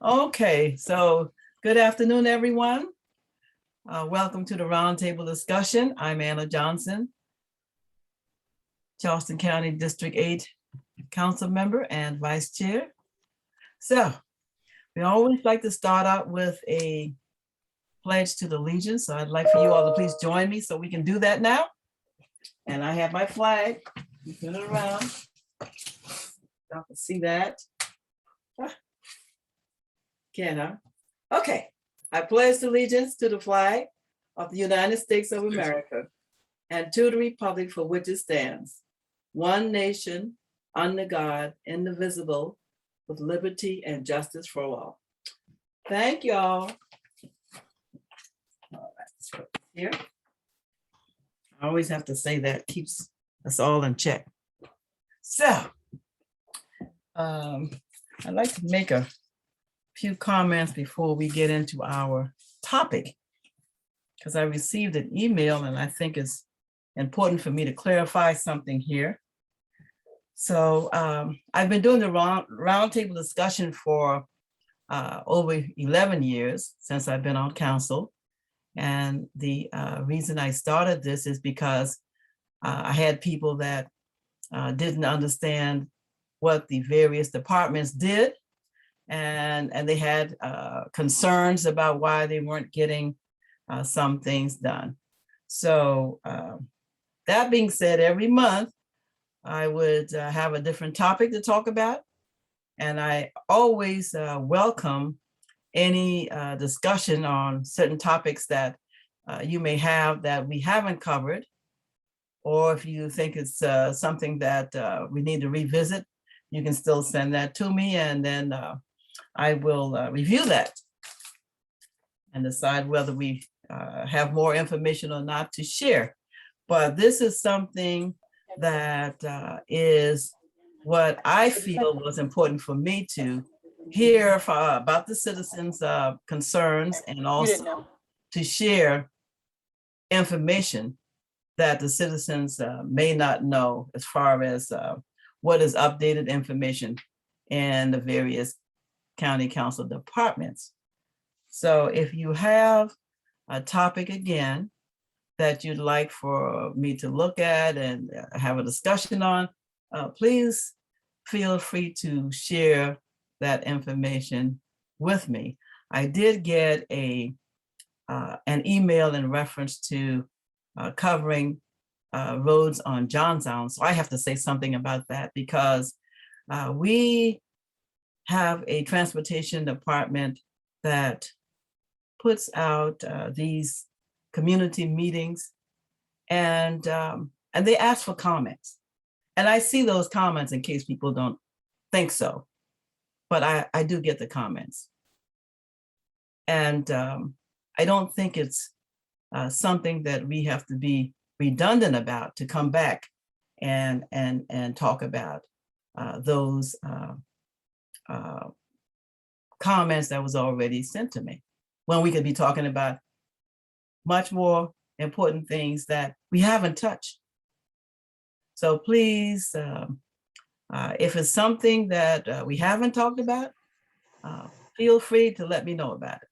Okay, so good afternoon, everyone. Welcome to the Roundtable discussion. I'm Anna Johnson, Charleston County District 8 Council Member and Vice Chair. So we always like to start out with a pledge to the Legion. So I'd like for you all to please join me so we can do that now. And I have my flag. You turn it around. Y'all can see that. Can I? Okay. I pledge allegiance to the flag of the United States of America and to the republic for which it stands, one nation, under God, indivisible, with liberty and justice for all. Thank y'all. All right, so here. I always have to say that, keeps us all in check. So, I'd like to make a few comments before we get into our topic, because I received an email and I think it's important for me to clarify something here. So I've been doing the roundtable discussion for over 11 years since I've been on council. And the reason I started this is because I had people that didn't understand what the various departments did. And they had concerns about why they weren't getting some things done. So that being said, every month I would have a different topic to talk about. And I always welcome any discussion on certain topics that you may have that we haven't covered, or if you think it's something that we need to revisit, you can still send that to me, and then I will review that and decide whether we have more information or not to share. But this is something that is what I feel was important for me to hear about the citizens' concerns, and also to share information that the citizens may not know as far as what is updated information in the various county council departments. So if you have a topic again that you'd like for me to look at and have a discussion on, please feel free to share that information with me. I did get an email in reference to covering roads on Johnstown. So I have to say something about that, because we have a transportation department that puts out these community meetings, and they ask for comments. And I see those comments in case people don't think so, but I do get the comments. And I don't think it's something that we have to be redundant about to come back and talk about those comments that was already sent to me, when we could be talking about much more important things that we haven't touched. So please, if it's something that we haven't talked about, feel free to let me know about it.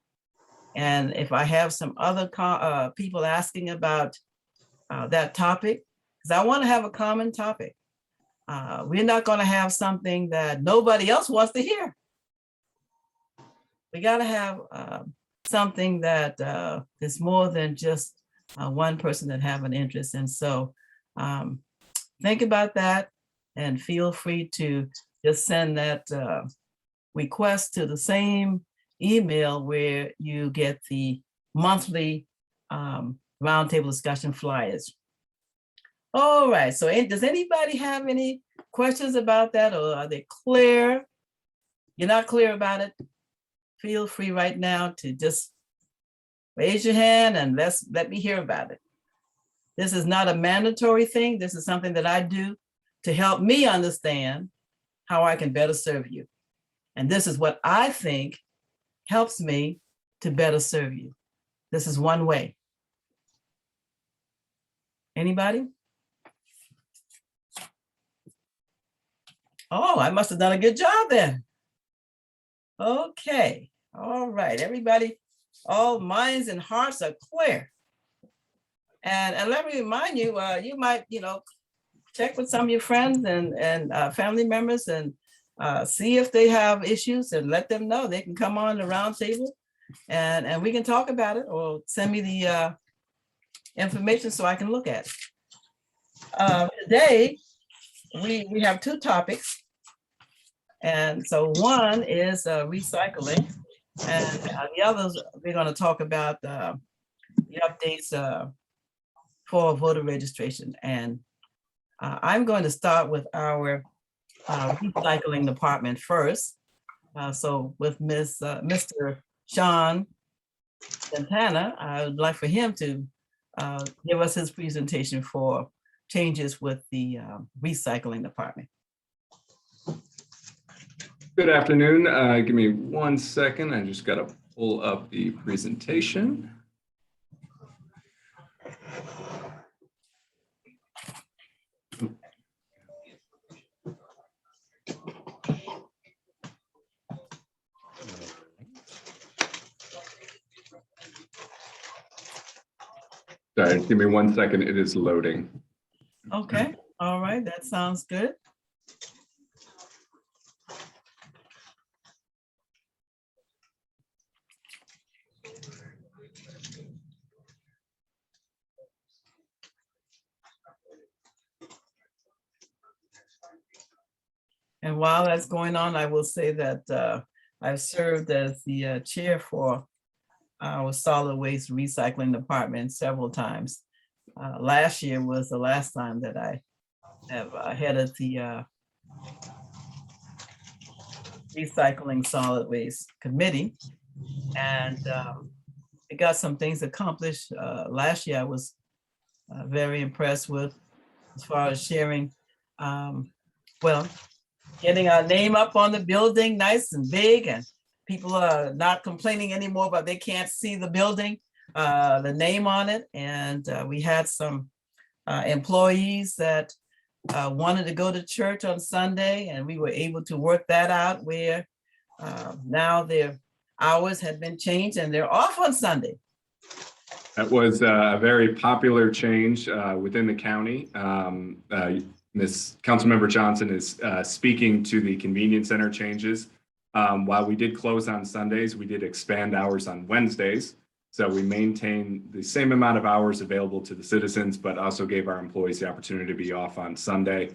And if I have some other people asking about that topic, because I want to have a common topic. We're not going to have something that nobody else wants to hear. We got to have something that is more than just one person that have an interest. And so think about that, and feel free to just send that request to the same email where you get the monthly roundtable discussion flyers. All right, so does anybody have any questions about that, or are they clear? You're not clear about it? Feel free right now to just raise your hand and let me hear about it. This is not a mandatory thing. This is something that I do to help me understand how I can better serve you. And this is what I think helps me to better serve you. This is one way. Anybody? Oh, I must have done a good job then. Okay, all right, everybody, all minds and hearts are clear. And let me remind you, you might, check with some of your friends and family members and see if they have issues and let them know. They can come on the roundtable and we can talk about it, or send me the information so I can look at it. Today, we have two topics. And so one is recycling, and the others, we're going to talk about the updates for voter registration. And I'm going to start with our recycling department first. So with Mr. Sean Santana, I would like for him to give us his presentation for changes with the recycling department. Good afternoon. Give me 1 second. I just got to pull up the presentation. Sorry, give me 1 second. It is loading. Okay, all right, that sounds good. And while that's going on, I will say that I've served as the chair for our solid waste recycling department several times. Last year was the last time that I have headed the recycling solid waste committee. And it got some things accomplished. Last year I was very impressed with, as far as sharing, well, getting our name up on the building nice and big, and people are not complaining anymore, but they can't see the building, the name on it. And we had some employees that wanted to go to church on Sunday, and we were able to work that out where now their hours had been changed and they're off on Sunday. That was a very popular change within the county. Ms. Councilmember Johnson is speaking to the convenience center changes. While we did close on Sundays, we did expand hours on Wednesdays. So we maintained the same amount of hours available to the citizens, but also gave our employees the opportunity to be off on Sunday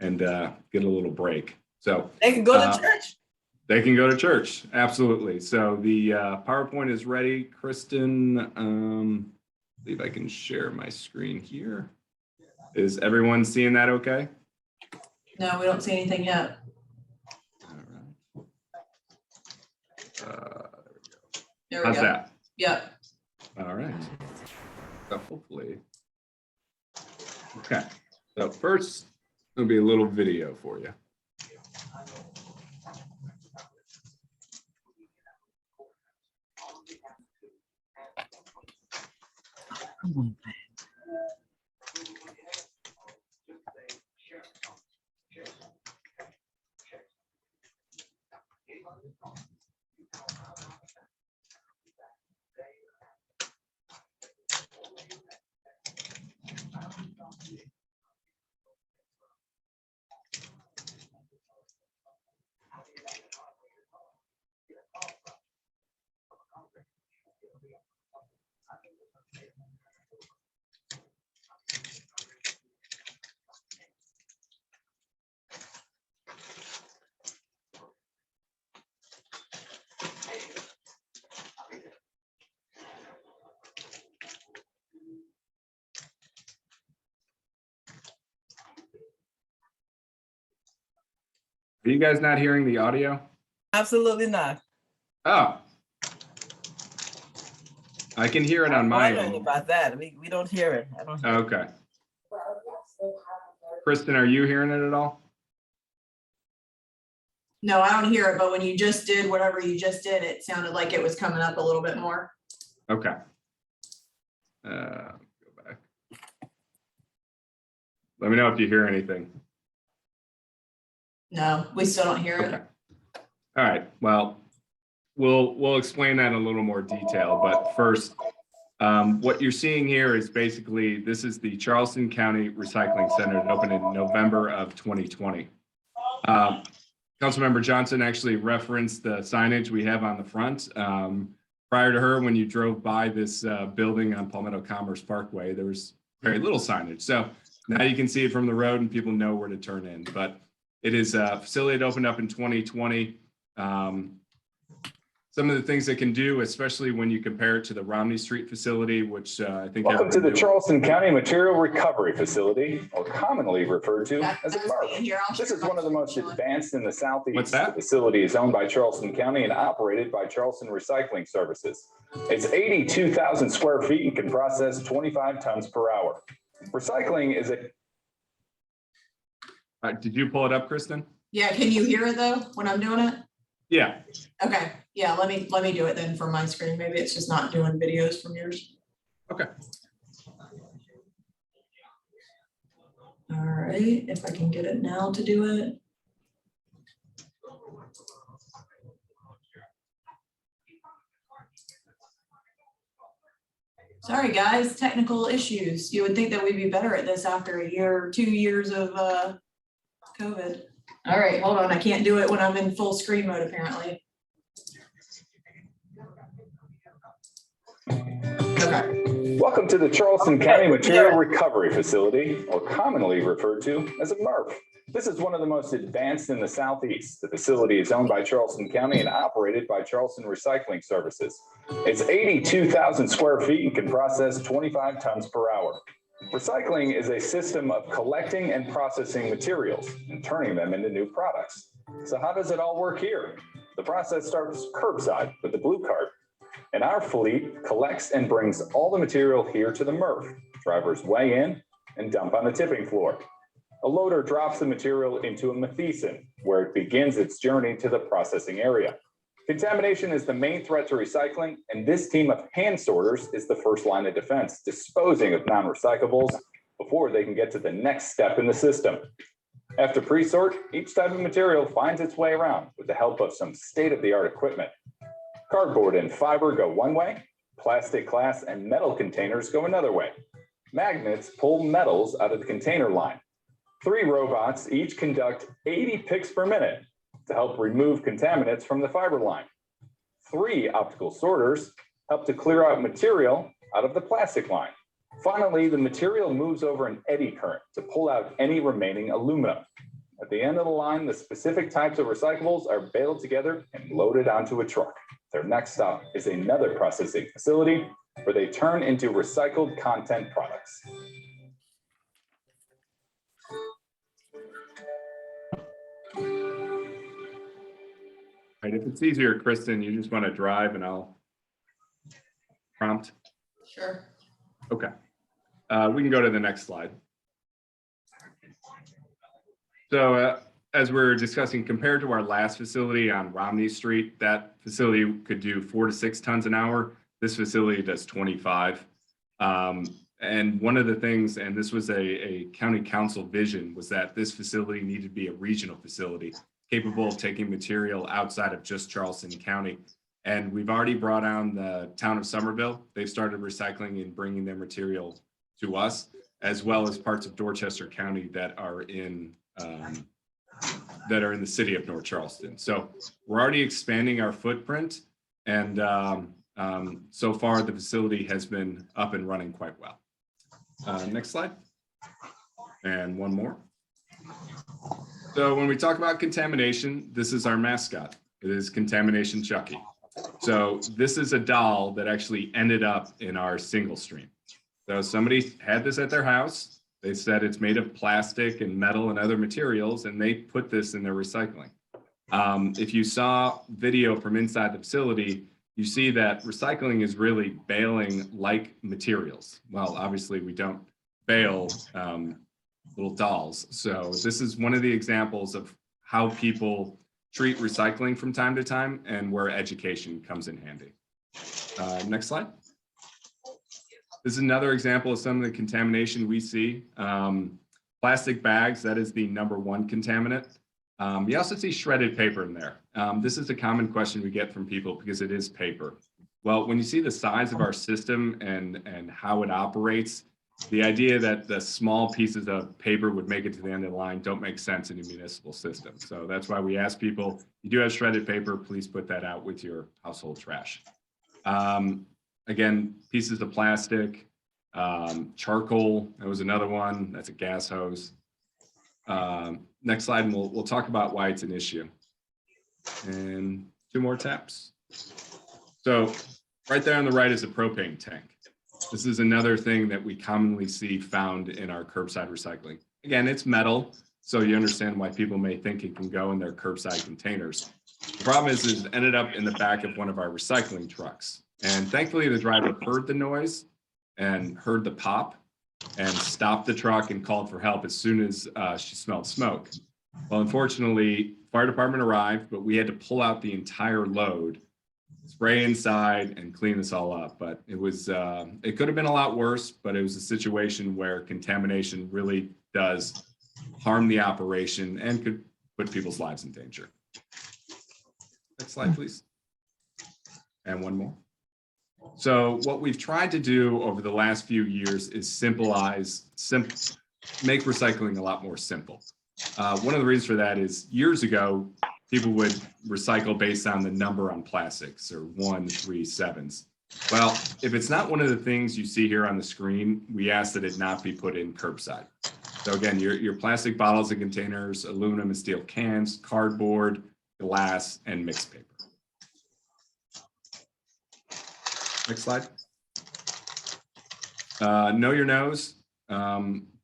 and get a little break. So they can go to church. They can go to church, absolutely. So the PowerPoint is ready. Kristen, I believe I can share my screen here. Is everyone seeing that okay? No, we don't see anything yet. All right. There we How's go. that? Yep. All right. So hopefully. Okay. So first, there'll be a little video for you. Come on. Are you guys not hearing the audio? Absolutely not. Oh. I can hear it on my end. About that. We don't hear it. I don't hear Okay. Kristen, are you hearing it at all? No, I don't hear it, but when you just did whatever you just did, it sounded like it was coming up a little bit more. Okay. Go back. Let me know if you hear anything. No, we still don't hear it. Okay. All right. Well, we'll explain that in a little more detail, but first, what you're seeing here is basically, this is the Charleston County Recycling Center that opened in November of 2020. Councilmember Johnson actually referenced the signage we have on the front. Prior to her, when you drove by this building on Palmetto Commerce Parkway, there was very little signage. So now you can see it from the road and people know where to turn in. But it is a facility that opened up in 2020. Some of the things it can do, especially when you compare it to the Romney Street facility, which I think. Welcome to the Charleston County Material Recovery Facility, or commonly referred to as a MRF. This is one of the most advanced in the Southeast. What's that? The facility is owned by Charleston County and operated by Charleston Recycling Services. It's 82,000 square feet and can process 25 tons per hour. Recycling is a. Did you pull it up, Kristen? Yeah, can you hear it though, when I'm doing it? Yeah. Okay, yeah, let me do it then from my screen. Maybe it's just not doing videos from yours. Okay. All right, if I can get it now to do it. Sorry, guys, technical issues. You would think that we'd be better at this after a year or 2 years of COVID. All right, hold on. I can't do it when I'm in full screen mode, apparently. Okay. Welcome to the Charleston County Material Recovery Facility, or commonly referred to as a MRF. This is one of the most advanced in the Southeast. The facility is owned by Charleston County and operated by Charleston Recycling Services. It's 82,000 square feet and can process 25 tons per hour. Recycling is a system of collecting and processing materials and turning them into new products. So how does it all work here? The process starts curbside with the blue cart, and our fleet collects and brings all the material here to the MRF. Drivers weigh in and dump on the tipping floor. A loader drops the material into a matheson, where it begins its journey to the processing area. Contamination is the main threat to recycling, and this team of hand sorters is the first line of defense, disposing of non-recyclables before they can get to the next step in the system. After pre-sort, each type of material finds its way around with the help of some state-of-the-art equipment. Cardboard and fiber go one way, plastic, glass, and metal containers go another way. Magnets pull metals out of the container line. 3 robots each conduct 80 picks per minute to help remove contaminants from the fiber line. 3 optical sorters help to clear out material out of the plastic line. Finally, the material moves over an eddy current to pull out any remaining aluminum. At the end of the line, the specific types of recyclables are baled together and loaded onto a truck. Their next stop is another processing facility where they turn into recycled content products. Right, if it's easier, Kristen, you just want to drive and I'll prompt. Sure. Okay. We can go to the next slide. So as we're discussing, compared to our last facility on Romney Street, that facility could do 4 to 6 tons an hour. This facility does 25. And one of the things, and this was a county council vision, was that this facility needed to be a regional facility capable of taking material outside of just Charleston County. And we've already brought on the town of Somerville. They've started recycling and bringing their material to us, as well as parts of Dorchester County that are in the city of North Charleston. So we're already expanding our footprint, and so far the facility has been up and running quite well. Next slide. And one more. So when we talk about contamination, this is our mascot. It is Contamination Chucky. So this is a doll that actually ended up in our single stream. So somebody had this at their house. They said it's made of plastic and metal and other materials, and they put this in their recycling. If you saw video from inside the facility, you see that recycling is really baling like materials. Well, obviously we don't bale little dolls. So this is one of the examples of how people treat recycling from time to time and where education comes in handy. Next slide. This is another example of some of the contamination we see. Plastic bags, that is the #1 contaminant. You also see shredded paper in there. This is a common question we get from people because it is paper. Well, when you see the size of our system and how it operates, the idea that the small pieces of paper would make it to the end of the line don't make sense in a municipal system. So that's why we ask people, you do have shredded paper, please put that out with your household trash. Again, pieces of plastic, charcoal, that was another one, that's a gas hose. Next slide, and we'll talk about why it's an issue. And 2 more taps. So right there on the right is a propane tank. This is another thing that we commonly see found in our curbside recycling. Again, it's metal, so you understand why people may think it can go in their curbside containers. The problem is it ended up in the back of one of our recycling trucks. And thankfully, the driver heard the noise and heard the pop and stopped the truck and called for help as soon as she smelled smoke. Well, unfortunately, fire department arrived, but we had to pull out the entire load, spray inside, and clean this all up. But it was, it could have been a lot worse, but it was a situation where contamination really does harm the operation and could put people's lives in danger. Next slide, please. And one more. So what we've tried to do over the last few years is make recycling a lot more simple. One of the reasons for that is years ago, people would recycle based on the number on plastics, or 1, 3, 7s. Well, if it's not one of the things you see here on the screen, we ask that it not be put in curbside. So again, your plastic bottles and containers, aluminum and steel cans, cardboard, glass, and mixed paper. Next slide. Know your nose.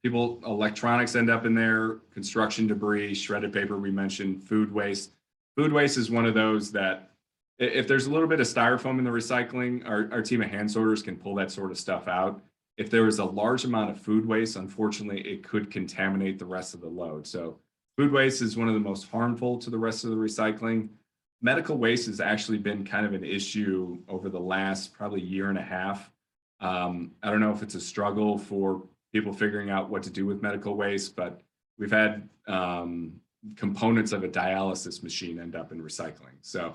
Electronics end up in there, construction debris, shredded paper we mentioned, food waste. Food waste is one of those that if there's a little bit of styrofoam in the recycling, our team of hand sorters can pull that sort of stuff out. If there is a large amount of food waste, unfortunately, it could contaminate the rest of the load. So food waste is one of the most harmful to the rest of the recycling. Medical waste has actually been kind of an issue over the last probably year and a half. I don't know if it's a struggle for people figuring out what to do with medical waste, but we've had components of a dialysis machine end up in recycling. So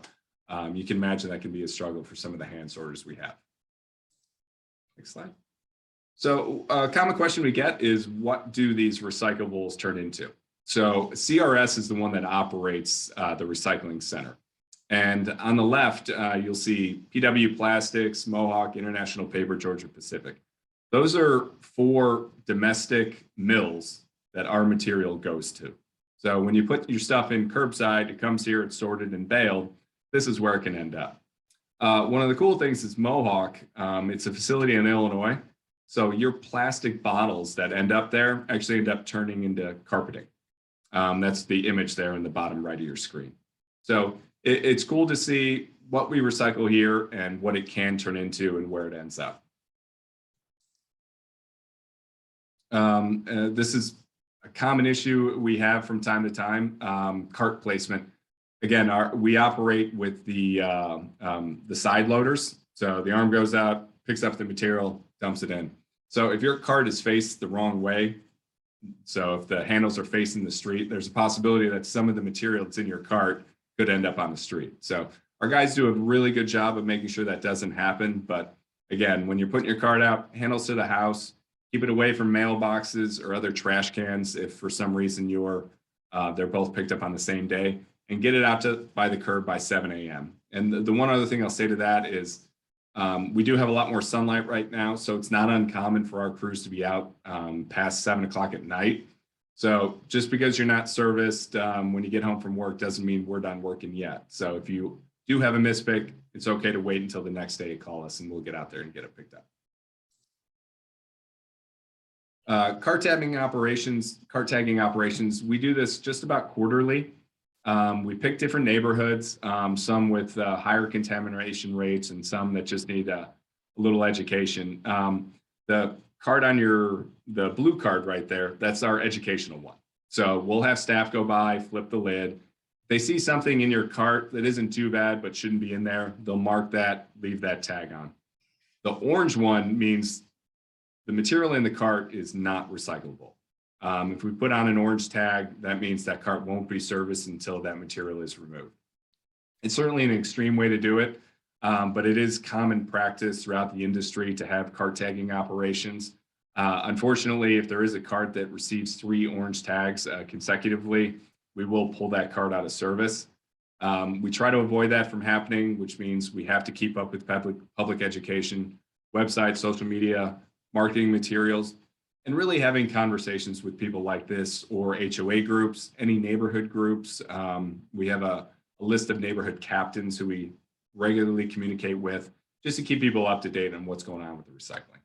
you can imagine that can be a struggle for some of the hand sorters we have. Next slide. So a common question we get is, what do these recyclables turn into? So CRS is the one that operates the recycling center. And on the left, you'll see PW Plastics, Mohawk, International Paper, Georgia Pacific. Those are 4 domestic mills that our material goes to. So when you put your stuff in curbside, it comes here, it's sorted and baled. This is where it can end up. One of the cool things is Mohawk. It's a facility in Illinois. So your plastic bottles that end up there actually end up turning into carpeting. That's the image there in the bottom right of your screen. So it's cool to see what we recycle here and what it can turn into and where it ends up. This is a common issue we have from time to time, cart placement. Again, we operate with the side loaders. So the arm goes out, picks up the material, dumps it in. So if your cart is faced the wrong way, so if the handles are facing the street, there's a possibility that some of the material that's in your cart could end up on the street. So our guys do a really good job of making sure that doesn't happen. But again, when you're putting your cart out, handles to the house, keep it away from mailboxes or other trash cans if for some reason they're both picked up on the same day, and get it out by the curb by 7 a.m. And the one other thing I'll say to that is we do have a lot more sunlight right now, so it's not uncommon for our crews to be out past 7 o'clock at night. So just because you're not serviced when you get home from work doesn't mean we're done working yet. So if you do have a mispick, it's okay to wait until the next day to call us and we'll get out there and get it picked up. Cart tagging operations, we do this just about quarterly. We pick different neighborhoods, some with higher contamination rates and some that just need a little education. The card on the blue card right there, that's our educational one. So we'll have staff go by, flip the lid. If they see something in your cart that isn't too bad but shouldn't be in there, they'll mark that, leave that tag on. The orange one means the material in the cart is not recyclable. If we put on an orange tag, that means that cart won't be serviced until that material is removed. It's certainly an extreme way to do it, but it is common practice throughout the industry to have cart tagging operations. Unfortunately, if there is a cart that receives 3 orange tags consecutively, we will pull that cart out of service. We try to avoid that from happening, which means we have to keep up with public education, websites, social media, marketing materials, and really having conversations with people like this or HOA groups, any neighborhood groups. We have a list of neighborhood captains who we regularly communicate with just to keep people up to date on what's going on with the recycling.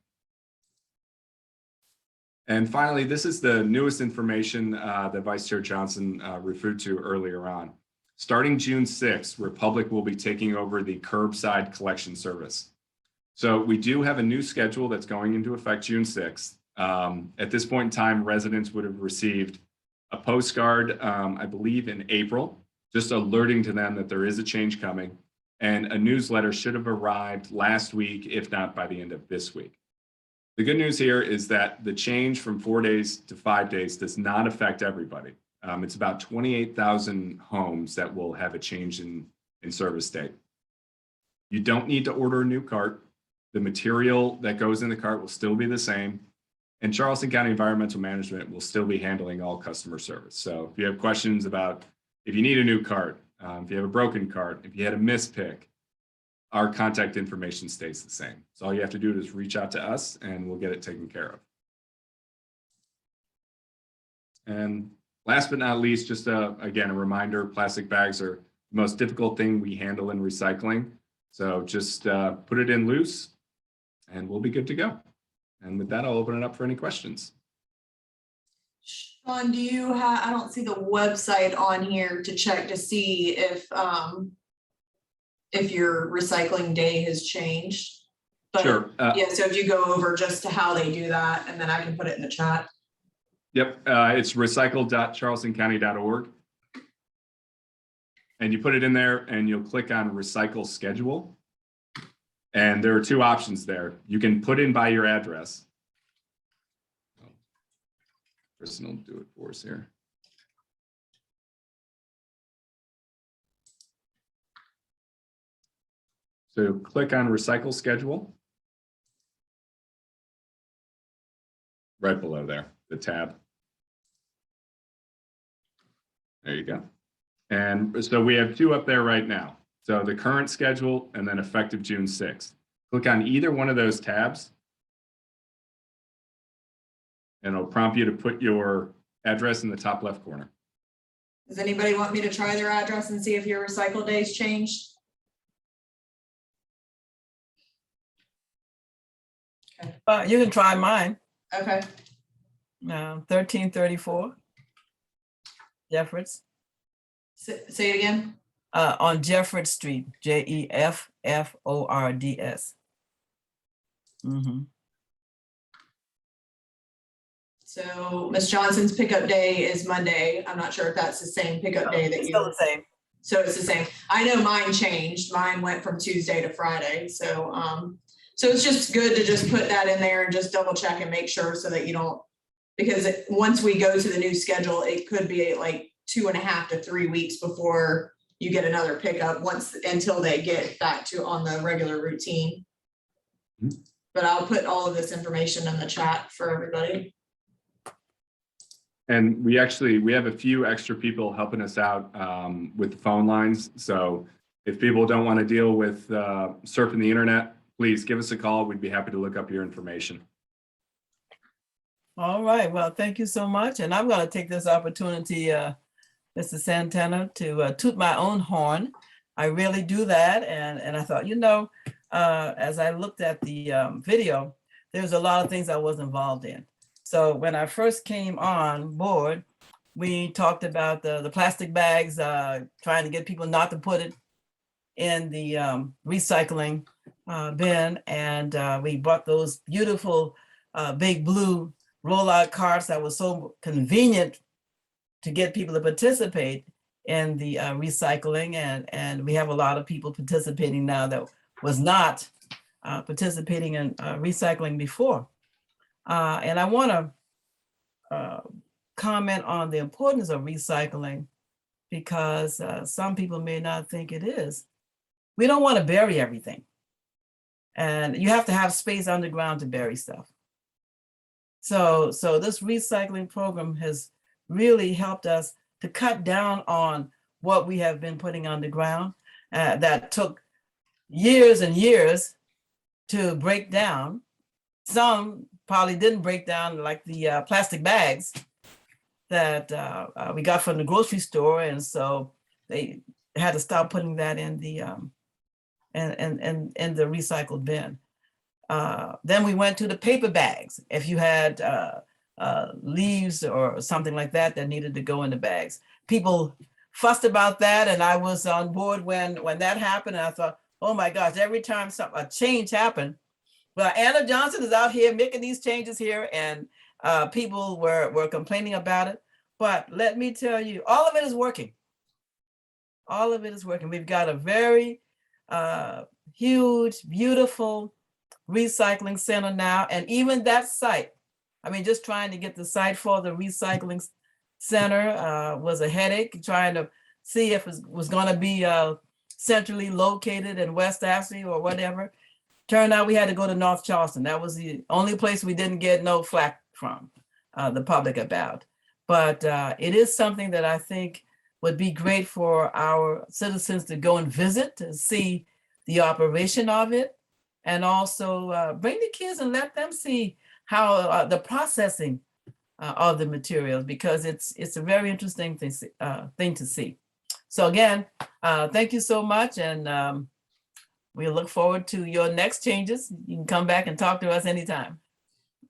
And finally, this is the newest information that Vice Chair Johnson referred to earlier on. Starting June 6th, Republic will be taking over the curbside collection service. So we do have a new schedule that's going into effect June 6th. At this point in time, residents would have received a postcard, I believe in April, just alerting to them that there is a change coming. And a newsletter should have arrived last week, if not by the end of this week. The good news here is that the change from 4 days to 5 days does not affect everybody. It's about 28,000 homes that will have a change in service date. You don't need to order a new cart. The material that goes in the cart will still be the same. And Charleston County Environmental Management will still be handling all customer service. So if you have questions about if you need a new cart, if you have a broken cart, if you had a mispick, our contact information stays the same. So all you have to do is reach out to us and we'll get it taken care of. And last but not least, just again, a reminder, plastic bags are the most difficult thing we handle in recycling. So just put it in loose and we'll be good to go. And with that, I'll open it up for any questions. Sean, do you have, I don't see the website on here to check to see if your recycling day has changed. But Sure. yeah, so if you go over just to how they do that, and then I can put it in the chat. Yep, it's recycle.charlestoncounty.org. And you put it in there and you'll click on recycle schedule. And there are 2 options there. You can put in by your address. Kristen will do it for us here. So click on recycle schedule. Right below there, the tab. There you go. And so we have 2 up there right now. So the current schedule and then effective June 6th. Click on either one of those tabs. And it'll prompt you to put your address in the top left corner. Does anybody want me to try their address and see if your recycle days changed? You can try mine. Okay. 1334 Jeffords. Say it again. On Jeffords Street, Jeffords. So Ms. Johnson's pickup day is Monday. I'm not sure if that's the same pickup day that you. Still the same. So it's the same. I know mine changed. Mine went from Tuesday to Friday. So so it's just good to just put that in there and just double check and make sure so that you don't, because once we go to the new schedule, it could be like 2.5 to 3 weeks before you get another pickup until they get back to on the regular routine. But I'll put all of this information in the chat for everybody. And we have a few extra people helping us out with the phone lines. So if people don't want to deal with surfing the internet, please give us a call. We'd be happy to look up your information. All right. Well, thank you so much. And I'm going to take this opportunity, Mr. Santana, to toot my own horn. I really do that. And I thought, as I looked at the video, there's a lot of things I was involved in. So when I first came on board, we talked about the plastic bags, trying to get people not to put it in the recycling bin. And we bought those beautiful big blue rollout carts that was so convenient to get people to participate in the recycling. And we have a lot of people participating now that was not participating in recycling before. And I want to comment on the importance of recycling because some people may not think it is. We don't want to bury everything. And you have to have space underground to bury stuff. So this recycling program has really helped us to cut down on what we have been putting underground that took years and years to break down. Some probably didn't break down, like the plastic bags that we got from the grocery store, and so they had to stop putting that in the in the recycled bin. Then we went to the paper bags. If you had leaves or something like that that needed to go in the bags, people fussed about that, and I was on board when that happened. And I thought, oh my gosh, every time a change happened, well, Anna Johnson is out here making these changes here, and people were complaining about it. But let me tell you, all of it is working. All of it is working. We've got a very huge, beautiful recycling center now. And even that site, I mean, just trying to get the site for the recycling center was a headache, trying to see if it was going to be centrally located in West Ashley or whatever. Turned out we had to go to North Charleston. That was the only place we didn't get no flack from the public about. But it is something that I think would be great for our citizens to go and visit, to see the operation of it, and also bring the kids and let them see how the processing of the materials, because it's a very interesting thing to see. So again, thank you so much, and we look forward to your next changes. You can come back and talk to us anytime.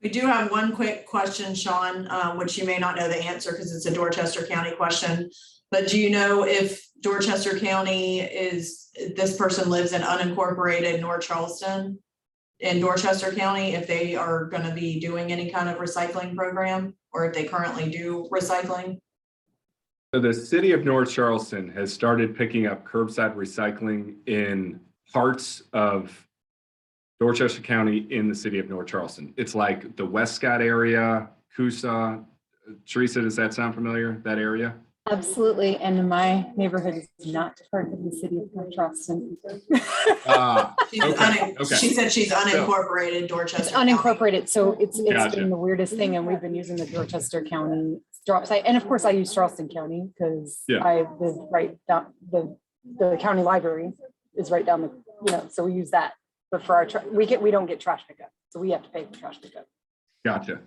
We do have one quick question, Sean, which you may not know the answer because it's a Dorchester County question. But do you know if Dorchester County this person lives in unincorporated North Charleston in Dorchester County, if they are going to be doing any kind of recycling program, or if they currently do recycling? So the city of North Charleston has started picking up curbside recycling in parts of Dorchester County in the city of North Charleston. It's like the Westcott area, Coosa. Teresa, does that sound familiar, that area? Absolutely, and my neighborhood is not part of the city of North Charleston. Okay. She said she's unincorporated Dorchester. It's unincorporated, so it's Gotcha. been the weirdest thing, and we've been using the Dorchester County drop site, and of course I use Charleston County because I live right down the county library is right down the, so we use that. But for our we don't get trash pickup, so we have to pay for trash pickup. Gotcha.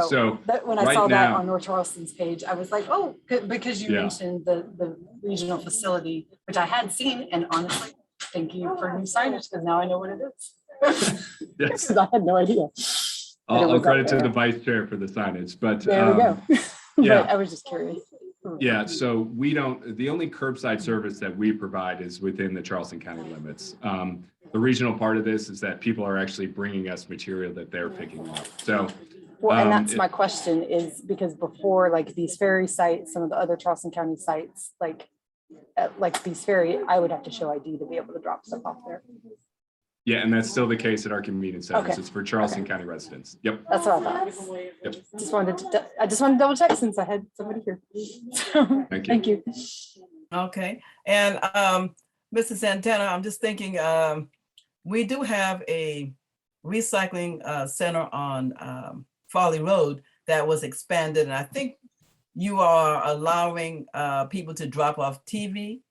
So when I right saw that now, on North Charleston's page, I was like, oh, because you mentioned the regional facility, which I had seen, and honestly, thank you for new signage, because now I know what it is. yes, Because I had no idea. I'll credit to the vice chair for the signage, but there we go. Yeah, but I was just curious. Yeah, so the only curbside service that we provide is within the Charleston County limits. The regional part of this is that people are actually bringing us material that they're picking up. So, well, and that's my question, is because before, like these ferry sites, some of the other Charleston County sites, like these ferry, I would have to show ID to be able to drop stuff off there. Yeah, and that's still the case at our convenience centers. Okay. It's for Charleston County residents. Yep. That's what I thought. Yep. I just wanted to double check since I had somebody here. So, Thank you. Okay, and Mrs. Santana, I'm just thinking, we do have a recycling center on Farley Road that was expanded, and I think you are allowing people to drop off TV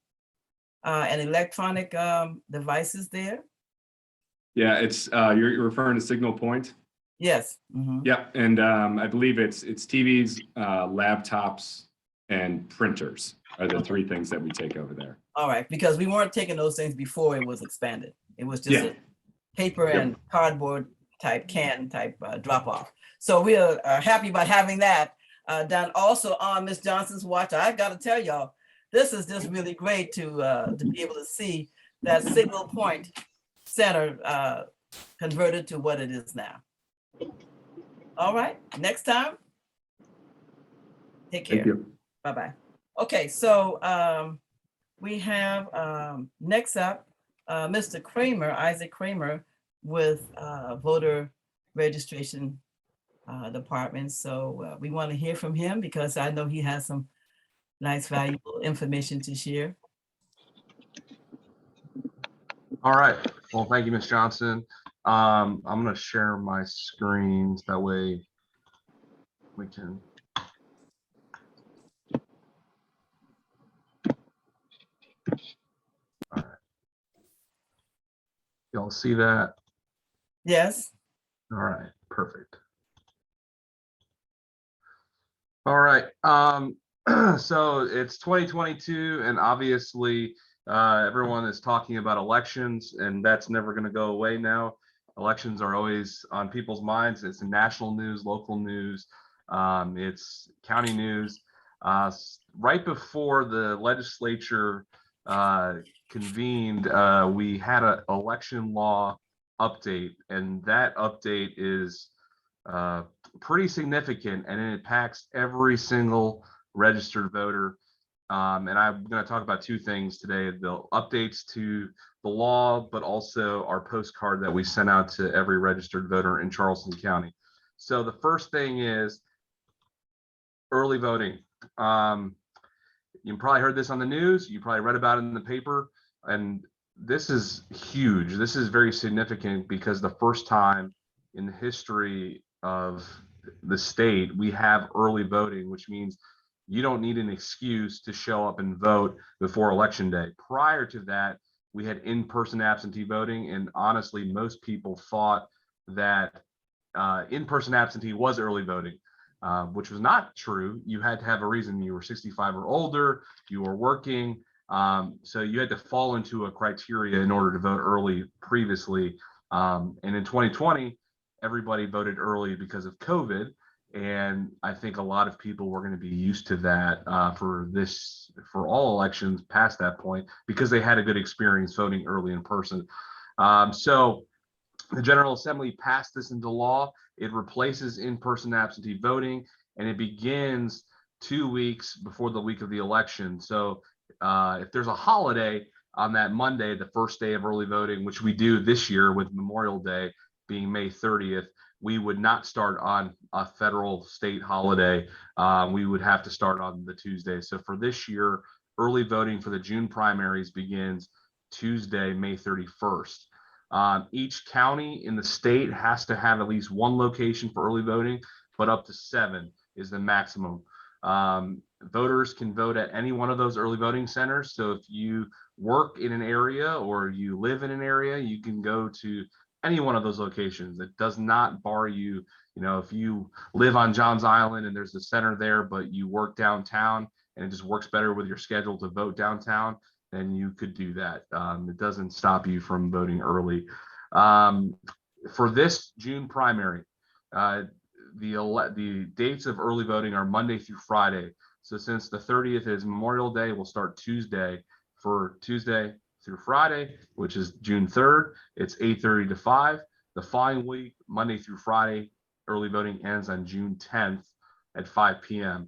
and electronic devices there. Yeah, it's you're referring to Signal Point. Yes. Mm-hmm. Yep, and I believe it's TVs, laptops, and printers are the three things that we take over there. All right, because we weren't taking those things before it was expanded. It was just a paper and cardboard type drop off. So we are happy about having that done. Also on Ms. Johnson's watch, I got to tell y'all, this is just really great to be able to see that Signal Point Center converted to what it is now. All right, next time. Take care. Thank you. Bye-bye. Okay, so we have next up, Mr. Kramer, Isaac Kramer, with voter registration department. So we want to hear from him because I know he has some nice, valuable information to share. All right. Well, thank you, Ms. Johnson. I'm going to share my screens. That way we can. All right. Y'all see that? Yes. All right. Perfect. All right. So it's 2022, and obviously everyone is talking about elections, and that's never going to go away now. Elections are always on people's minds. It's national news, local news, it's county news. Right before the legislature convened, we had an election law update, and that update is pretty significant, and it impacts every single registered voter. And I'm going to talk about two things today: the updates to the law, but also our postcard that we sent out to every registered voter in Charleston County. So the first thing is early voting. You probably heard this on the news. You probably read about it in the paper. And this is huge. This is very significant because the first time in the history of the state, we have early voting, which means you don't need an excuse to show up and vote before Election Day. Prior to that, we had in-person absentee voting, and honestly, most people thought that in-person absentee was early voting, which was not true. You had to have a reason. You were 65 or older, you were working, so you had to fall into a criteria in order to vote early previously. And in 2020, everybody voted early because of COVID. And I think a lot of people were going to be used to that for all elections past that point, because they had a good experience voting early in person. So the General Assembly passed this into law. It replaces in-person absentee voting, and it begins 2 weeks before the week of the election. So if there's a holiday on that Monday, the first day of early voting, which we do this year with Memorial Day being May 30th, we would not start on a federal state holiday. We would have to start on the Tuesday. So for this year, early voting for the June primaries begins Tuesday, May 31st. Each county in the state has to have at least one location for early voting, but up to 7 is the maximum. Voters can vote at any one of those early voting centers. So if you work in an area or you live in an area, you can go to any one of those locations. It does not bar you. You know, if you live on Johns Island and there's a center there, but you work downtown and it just works better with your schedule to vote downtown, then you could do that. It doesn't stop you from voting early. For this June primary, the dates of early voting are Monday through Friday. So since the 30th is Memorial Day, we'll start Tuesday. For Tuesday through Friday, which is June 3rd, it's 8:30 to 5. The following week, Monday through Friday, early voting ends on June 10th at 5 p.m.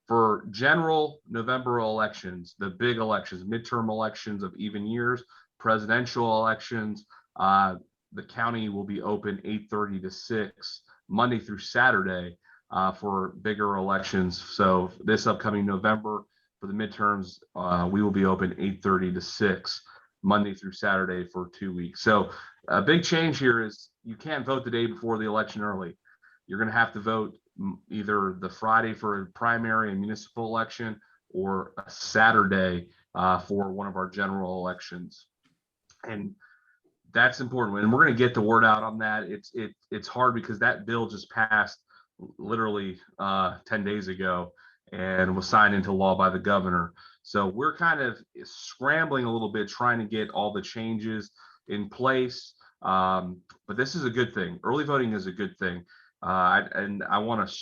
For general November elections, the big elections, midterm elections of even years, presidential elections, the county will be open 8:30 to 6 Monday through Saturday for bigger elections. So this upcoming November, for the midterms, we will be open 8:30 to 6 Monday through Saturday for 2 weeks. So a big change here is you can't vote the day before the election early. You're going to have to vote either the Friday for a primary and municipal election or a Saturday for one of our general elections. And that's important. And we're going to get the word out on that. It's hard because that bill just passed literally 10 days ago and was signed into law by the governor. So we're kind of scrambling a little bit, trying to get all the changes in place. But this is a good thing. Early voting is a good thing. And I want to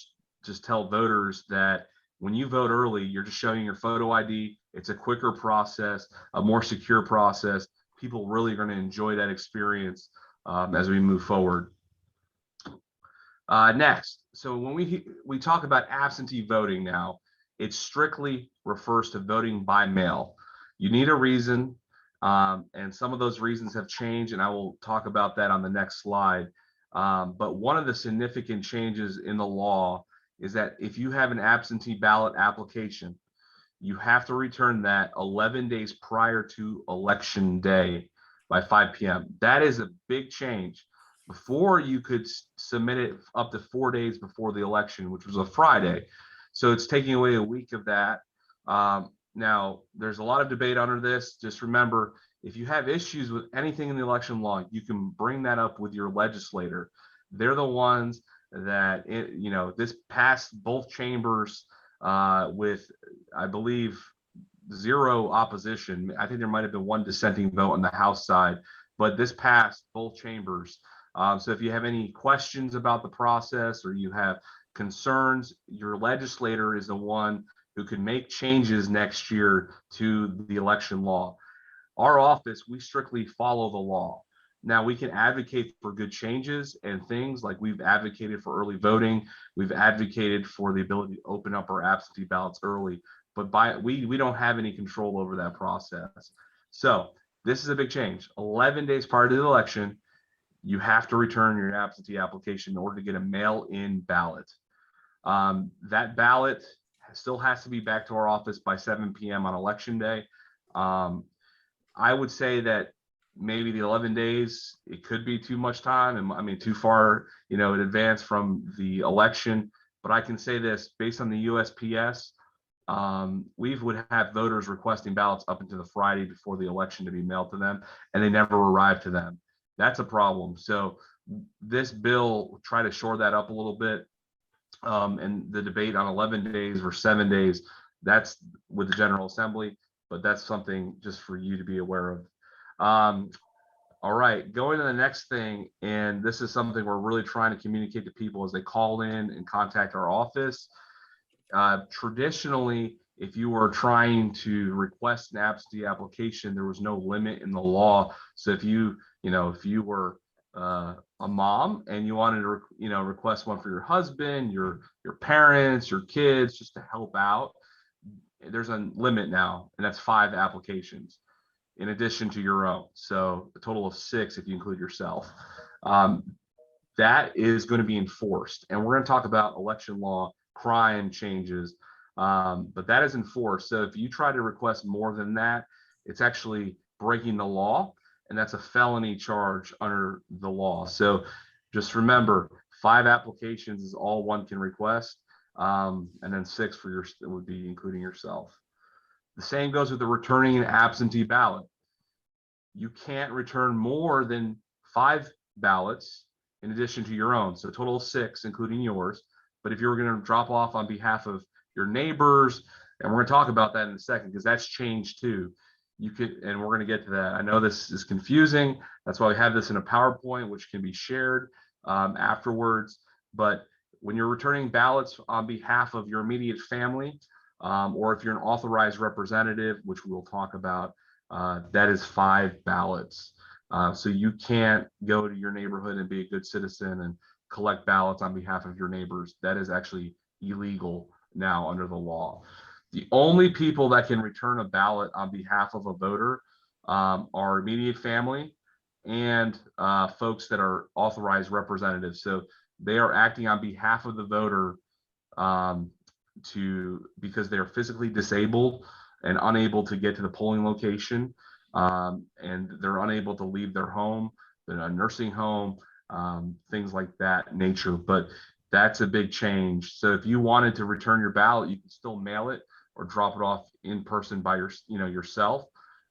just tell voters that when you vote early, you're just showing your photo ID. It's a quicker process, a more secure process. People really are going to enjoy that experience as we move forward. Next, so when we talk about absentee voting now, it strictly refers to voting by mail. You need a reason, and some of those reasons have changed, and I will talk about that on the next slide. But one of the significant changes in the law is that if you have an absentee ballot application, you have to return that 11 days prior to election day by 5 p.m. That is a big change. Before, you could submit it up to 4 days before the election, which was a Friday. So it's taking away a week of that. Now, there's a lot of debate under this. Just remember, if you have issues with anything in the election law, you can bring that up with your legislator. They're the ones that, this passed both chambers with, I believe, 0 opposition. I think there might have been 1 dissenting vote on the House side, but this passed both chambers. So if you have any questions about the process or you have concerns, your legislator is the one who can make changes next year to the election law. Our office, we strictly follow the law. Now, we can advocate for good changes and things like we've advocated for early voting. We've advocated for the ability to open up our absentee ballots early, but we don't have any control over that process. So this is a big change. 11 days prior to the election, you have to return your absentee application in order to get a mail-in ballot. That ballot still has to be back to our office by 7 p.m. on election day. I would say that maybe the 11 days, it could be too much time. And I mean, too far, in advance from the election. But I can say this, based on the USPS, we would have voters requesting ballots up until the Friday before the election to be mailed to them, and they never arrived to them. That's a problem. So this bill will try to shore that up a little bit. And the debate on 11 days or 7 days, that's with the General Assembly, but that's something just for you to be aware of. All right, going to the next thing, and this is something we're really trying to communicate to people as they call in and contact our office. Traditionally, if you were trying to request an absentee application, there was no limit in the law. So if you were a mom and you wanted to, request one for your husband, your parents, your kids, just to help out, there's a limit now, and that's 5 applications in addition to your own. So a total of 6 if you include yourself. That is going to be enforced, and we're going to talk about election law, crime changes, but that is enforced. So if you try to request more than that, it's actually breaking the law, and that's a felony charge under the law. So just remember, 5 applications is all one can request, and then 6 for would be including yourself. The same goes with the returning an absentee ballot. You can't return more than 5 ballots in addition to your own. So a total of 6, including yours. But if you were going to drop off on behalf of your neighbors, and we're going to talk about that in a second, because that's changed too. You could, and we're going to get to that. I know this is confusing. That's why we have this in a PowerPoint, which can be shared afterwards. But when you're returning ballots on behalf of your immediate family, or if you're an authorized representative, which we will talk about, that is 5 ballots. So you can't go to your neighborhood and be a good citizen and collect ballots on behalf of your neighbors. That is actually illegal now under the law. The only people that can return a ballot on behalf of a voter are immediate family and folks that are authorized representatives. So they are acting on behalf of the voter because they're physically disabled and unable to get to the polling location, and they're unable to leave their home, a nursing home, things like that nature. But that's a big change. So if you wanted to return your ballot, you can still mail it or drop it off in person by yourself.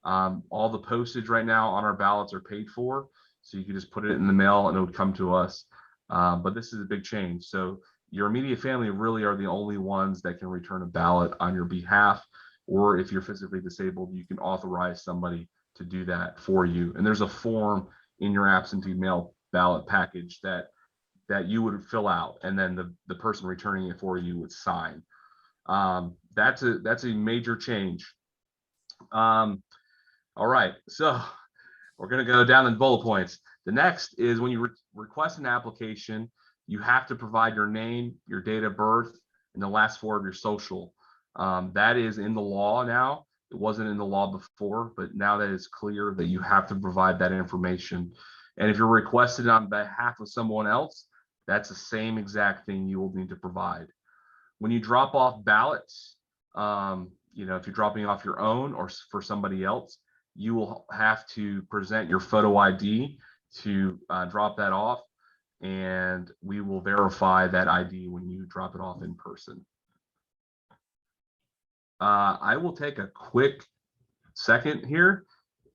All the postage right now on our ballots are paid for, so you can just put it in the mail and it would come to us. But this is a big change. So your immediate family really are the only ones that can return a ballot on your behalf, or if you're physically disabled, you can authorize somebody to do that for you. And there's a form in your absentee mail ballot package that you would fill out, and then the person returning it for you would sign. That's a major change. All right, so we're going to go down in bullet points. The next is when you request an application, you have to provide your name, your date of birth, and the last 4 of your social. That is in the law now. It wasn't in the law before, but now that it's clear that you have to provide that information. And if you're requested on behalf of someone else, that's the same exact thing you will need to provide. When you drop off ballots, you know, if you're dropping off your own or for somebody else, you will have to present your photo ID to drop that off, and we will verify that ID when you drop it off in person. I will take a quick second here.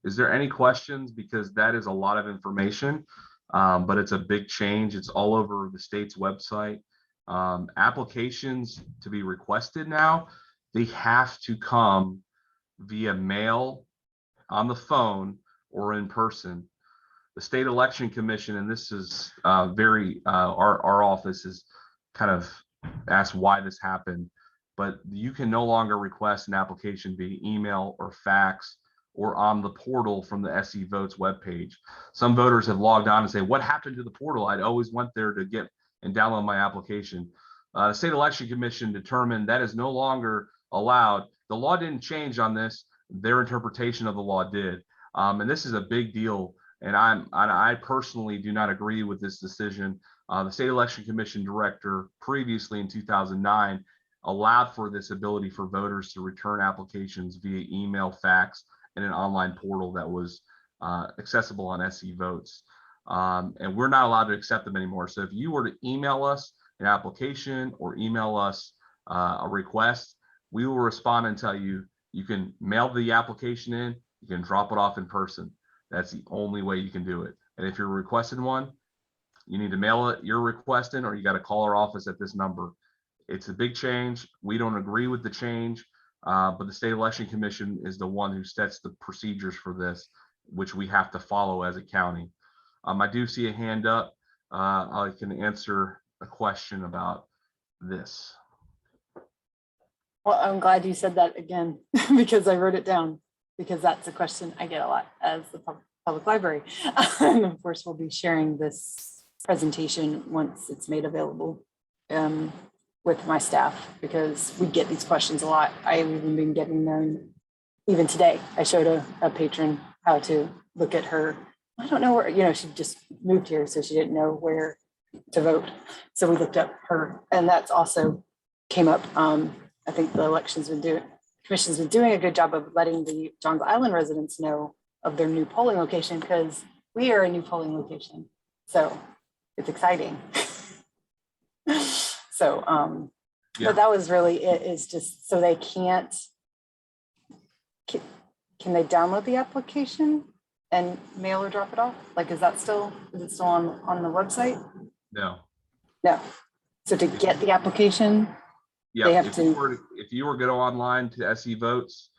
Is there any questions? Because that is a lot of information, but it's a big change. It's all over the state's website. Applications to be requested now, they have to come via mail, on the phone, or in person. The State Election Commission, and this is our office is kind of asked why this happened, but you can no longer request an application via email or fax or on the portal from the SE Votes webpage. Some voters have logged on and say, what happened to the portal? I'd always went there to get and download my application. The State Election Commission determined that is no longer allowed. The law didn't change on this. Their interpretation of the law did. And this is a big deal. And I personally do not agree with this decision. The State Election Commission director previously in 2009 allowed for this ability for voters to return applications via email, fax, and an online portal that was accessible on SE Votes. And we're not allowed to accept them anymore. So if you were to email us an application or email us a request, we will respond and tell you, you can mail the application in, you can drop it off in person. That's the only way you can do it. And if you're requesting one, you need to mail it, you're requesting, or you got to call our office at this number. It's a big change. We don't agree with the change, but the State Election Commission is the one who sets the procedures for this, which we have to follow as a county. I do see a hand up. I can answer a question about this. Well, I'm glad you said that again, because I wrote it down, because that's a question I get a lot as the public library. And of course, we'll be sharing this presentation once it's made available with my staff, because we get these questions a lot. I've even been getting them even today. I showed a patron how to look at her. I don't know where, you know, she just moved here, so she didn't know where to vote. So we looked up her, and that's also came up. I think the commission's been doing a good job of letting the Johns Island residents know of their new polling location, because we are a new polling location. So it's exciting. So, Yeah. but that was really it, is just so they can't, can they download the application and mail or drop it off? Like, is it still on the website? No. No. So to get the application, Yeah, they have if to. you were to go online to SE Votes,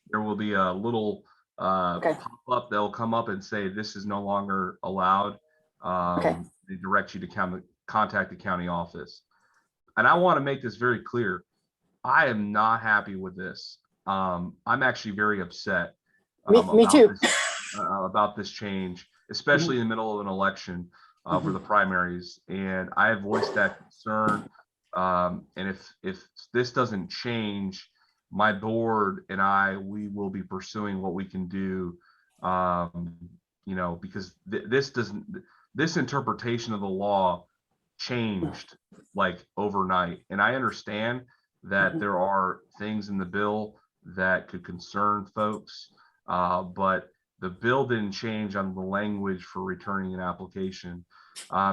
there will be a little Okay. pop-up that will come up and say this is no longer allowed. Okay. They direct you to contact the county office. And I want to make this very clear. I am not happy with this. I'm actually very upset Me too. about this change, especially in the middle of an election for the primaries. And I have voiced that concern. And if this doesn't change, my board and we will be pursuing what we can do, you know, because this interpretation of the law changed like overnight. And I understand that there are things in the bill that could concern folks, but the bill didn't change on the language for returning an application.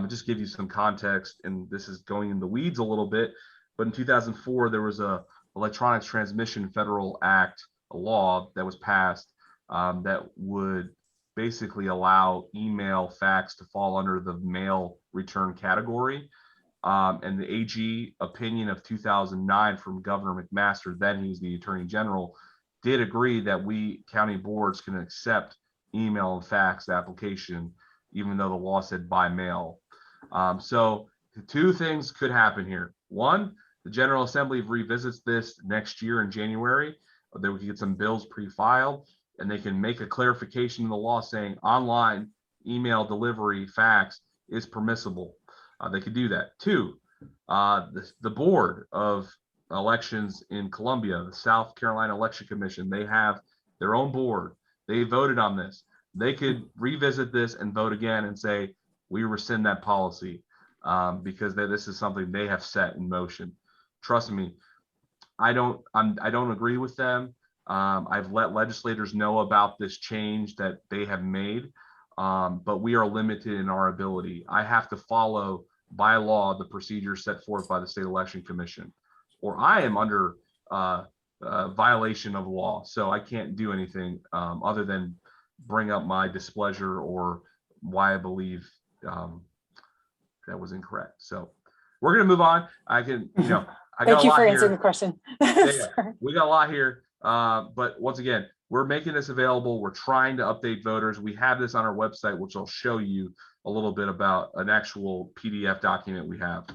Just give you some context, and this is going in the weeds a little bit, but in 2004, there was a Electronics Transmission Federal Act, a law that was passed that would basically allow email, fax to fall under the mail return category. And the AG opinion of 2009 from Governor McMaster, then he was the Attorney General, did agree that we county boards can accept email and fax application, even though the law said by mail. So two things could happen here. One, the General Assembly revisits this next year in January. Then we can get some bills pre-filed, and they can make a clarification in the law saying online email delivery fax is permissible. They could do that. Two, the Board of Elections in Columbia, the South Carolina Election Commission, they have their own board. They voted on this. they could revisit this and vote again and say, we rescind that policy because this is something they have set in motion. Trust me, I don't agree with them. I've let legislators know about this change that they have made, but we are limited in our ability. I have to follow by law the procedures set forth by the State Election Commission, or I am under violation of law. So I can't do anything other than bring up my displeasure or why I believe that was incorrect. So we're going to move on. I can, I got Thank you a lot for here. answering the question. Yeah, we got a lot here. But once again, we're making this available. We're trying to update voters. We have this on our website, which I'll show you a little bit about an actual PDF document we have.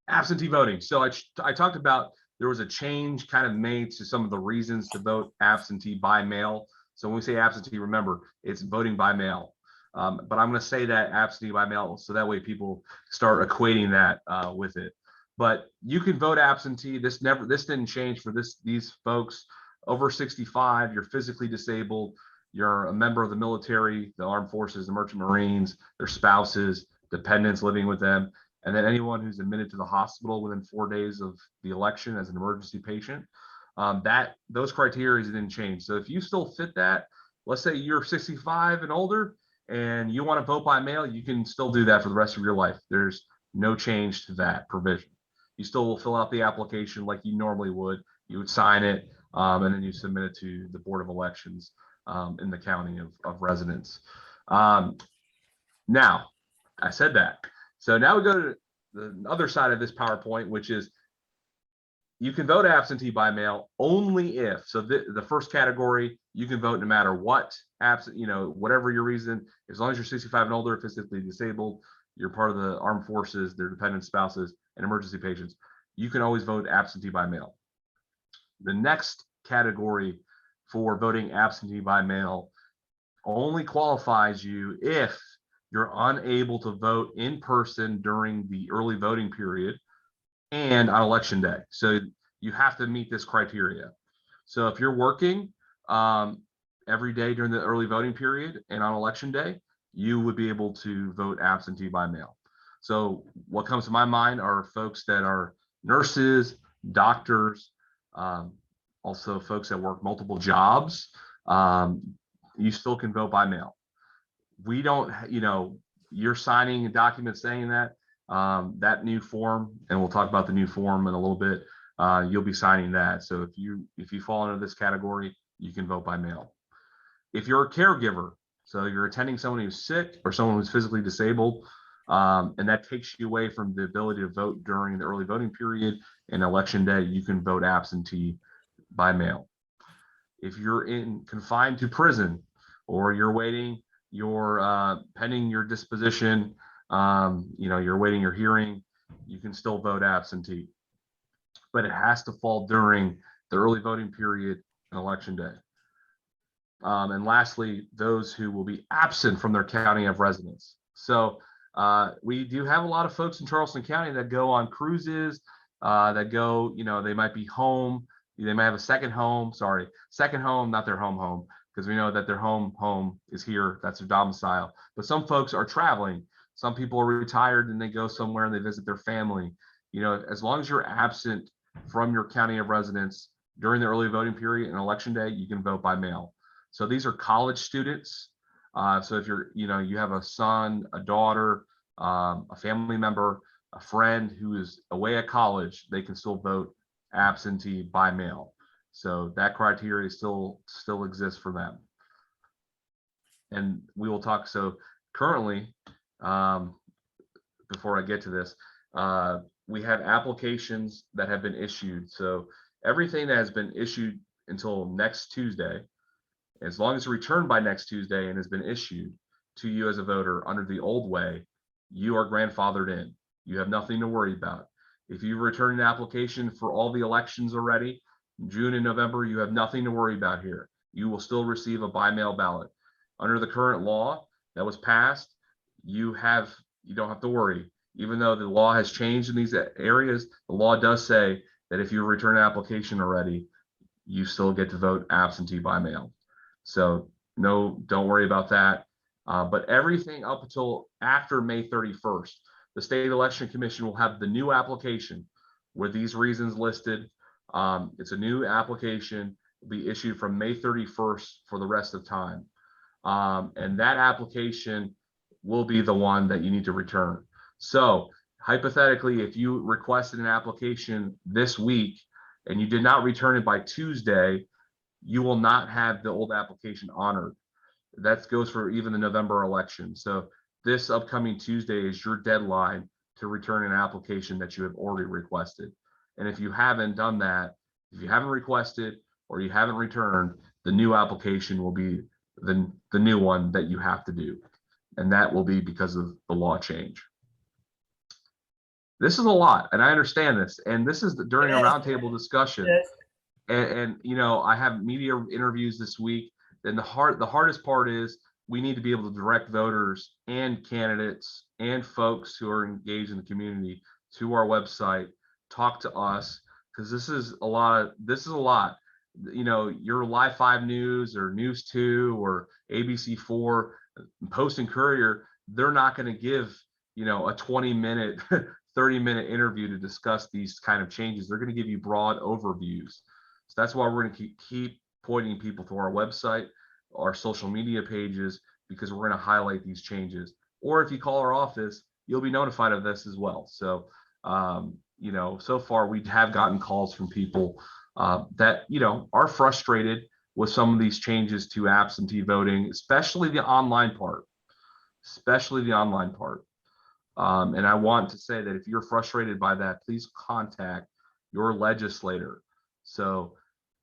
Absentee voting. So I talked about there was a change kind of made to some of the reasons to vote absentee by mail. So when we say absentee, remember, it's voting by mail. But I'm going to say that absentee by mail so that way people start equating that with it. But you can vote absentee. This didn't change for these folks over 65. You're physically disabled. You're a member of the military, the armed forces, the merchant marines, their spouses, dependents living with them, and then anyone who's admitted to the hospital within 4 days of the election as an emergency patient. Those criteria didn't change. So if you still fit that, let's say you're 65 and older and you want to vote by mail, you can still do that for the rest of your life. There's no change to that provision. You still will fill out the application like you normally would. You would sign it, and then you submit it to the Board of Elections in the county of residence. Now, I said that. So now we go to the other side of this PowerPoint, which is you can vote absentee by mail only if, so the first category, you can vote no matter what, whatever your reason, as long as you're 65 and older, physically disabled, you're part of the armed forces, their dependent spouses, and emergency patients, you can always vote absentee by mail. The next category for voting absentee by mail only qualifies you if you're unable to vote in person during the early voting period and on election day. So you have to meet this criteria. So if you're working every day during the early voting period and on election day, you would be able to vote absentee by mail. So what comes to my mind are folks that are nurses, doctors, also folks that work multiple jobs. You still can vote by mail. We don't, you're signing a document saying that new form, and we'll talk about the new form in a little bit, you'll be signing that. So if you fall into this category, you can vote by mail. If you're a caregiver, so you're attending someone who's sick or someone who's physically disabled, and that takes you away from the ability to vote during the early voting period and election day, you can vote absentee by mail. If you're confined to prison or you're waiting, you're pending your disposition, you're waiting your hearing, you can still vote absentee. But it has to fall during the early voting period and election day. And lastly, those who will be absent from their county of residence. So we do have a lot of folks in Charleston County that go on cruises, that go, they might be home. They might have a second home, not their home, because we know that their home is here. That's their domicile. But some folks are traveling. Some people are retired and they go somewhere and they visit their family. As long as you're absent from your county of residence during the early voting period and election day, you can vote by mail. So these are college students. So if you have a son, a daughter, a family member, a friend who is away at college, they can still vote absentee by mail. So that criteria still exists for them. And we will talk. So currently, before I get to this, we have applications that have been issued. So everything that has been issued until next Tuesday, as long as it's returned by next Tuesday and has been issued to you as a voter under the old way, you are grandfathered in. You have nothing to worry about. If you return an application for all the elections already, June and November, you have nothing to worry about here. You will still receive a by mail ballot. Under the current law that was passed, you don't have to worry. Even though the law has changed in these areas, the law does say that if you return an application already, you still get to vote absentee by mail. So No, don't worry about that. But everything up until after May 31st, the State Election Commission will have the new application with these reasons listed. It's a new application, will be issued from May 31st for the rest of time. And that application will be the one that you need to return. So hypothetically, if you requested an application this week and you did not return it by Tuesday, you will not have the old application honored. That goes for even the November election. So this upcoming Tuesday is your deadline to return an application that you have already requested. And if you haven't done that, if you haven't requested or you haven't returned, the new application will be the new one that you have to do. And that will be because of the law change. This is a lot, and I understand this. And this is during a roundtable discussion. Yes. And you know, I have media interviews this week. And the hardest part is we need to be able to direct voters and candidates and folks who are engaged in the community to our website, talk to us, because this is a lot. You know, your Live 5 News or News 2 or ABC4, Post and Courier, they're not going to give, you know, a 20-minute, 30-minute interview to discuss these kind of changes. They're going to give you broad overviews. So that's why we're going to keep pointing people to our website, our social media pages, because we're going to highlight these changes. Or if you call our office, you'll be notified of this as well. So, you know, so far we have gotten calls from people that, you know, are frustrated with some of these changes to absentee voting, especially the online part, and I want to say that if you're frustrated by that, please contact your legislator. So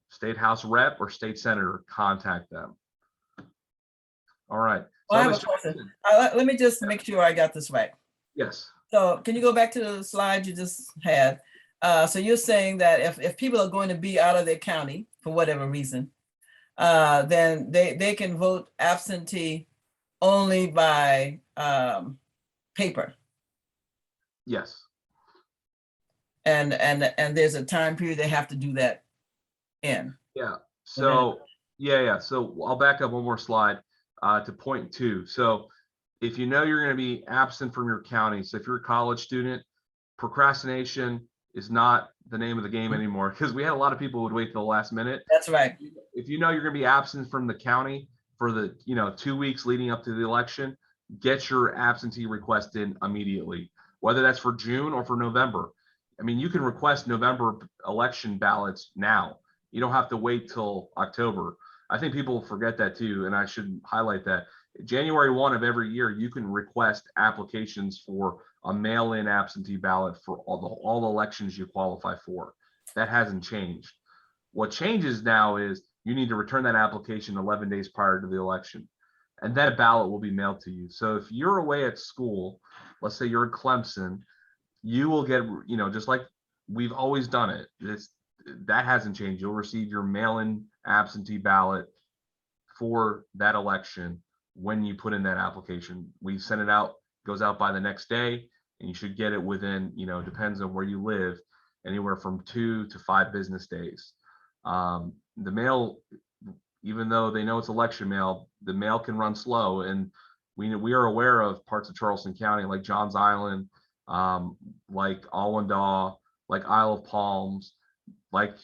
State House Rep or State Senator, contact them. All right. Well, I have a question. Let me just make sure I got this right. Yes. So can you go back to the slide you just had? So you're saying that if people are going to be out of their county for whatever reason, then they can vote absentee only by paper. Yes. And there's a time period they have to do that in. Yeah. So yeah. So I'll back up one more slide to point 2. So if you know you're going to be absent from your county, so if you're a college student, procrastination is not the name of the game anymore, because we had a lot of people who would wait till the last minute. That's right. If you know you're going to be absent from the county for the 2 weeks leading up to the election, get your absentee request in immediately, whether that's for June or for November. I mean, you can request November election ballots now. You don't have to wait till October. I think people forget that too, and I should highlight that. January 1 of every year, you can request applications for a mail-in absentee ballot for all the elections you qualify for. That hasn't changed. What changes now is you need to return that application 11 days prior to the election, and that ballot will be mailed to you. So if you're away at school, let's say you're in Clemson, you will get, just like we've always done it. That hasn't changed. You'll receive your mail-in absentee ballot for that election when you put in that application. We send it out, goes out by the next day, and you should get it within, depends on where you live, anywhere from 2 to 5 business days. The mail, even though they know it's election mail, the mail can run slow, and we are aware of parts of Charleston County like Johns Island, like Allendale, like Isle of Palms, like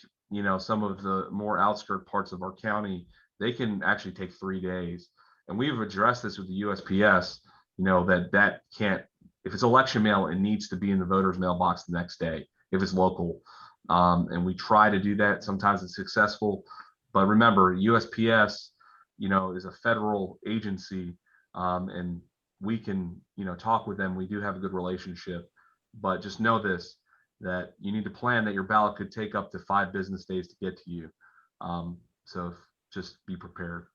some of the more outskirt parts of our county. They can actually take 3 days, and we've addressed this with the USPS. That can't, if it's election mail, it needs to be in the voter's mailbox the next day if it's local. And we try to do that. Sometimes it's successful, but remember, USPS, is a federal agency, and we can, talk with them. We do have a good relationship, but just know this, that you need to plan that your ballot could take up to 5 business days to get to you. So just be prepared.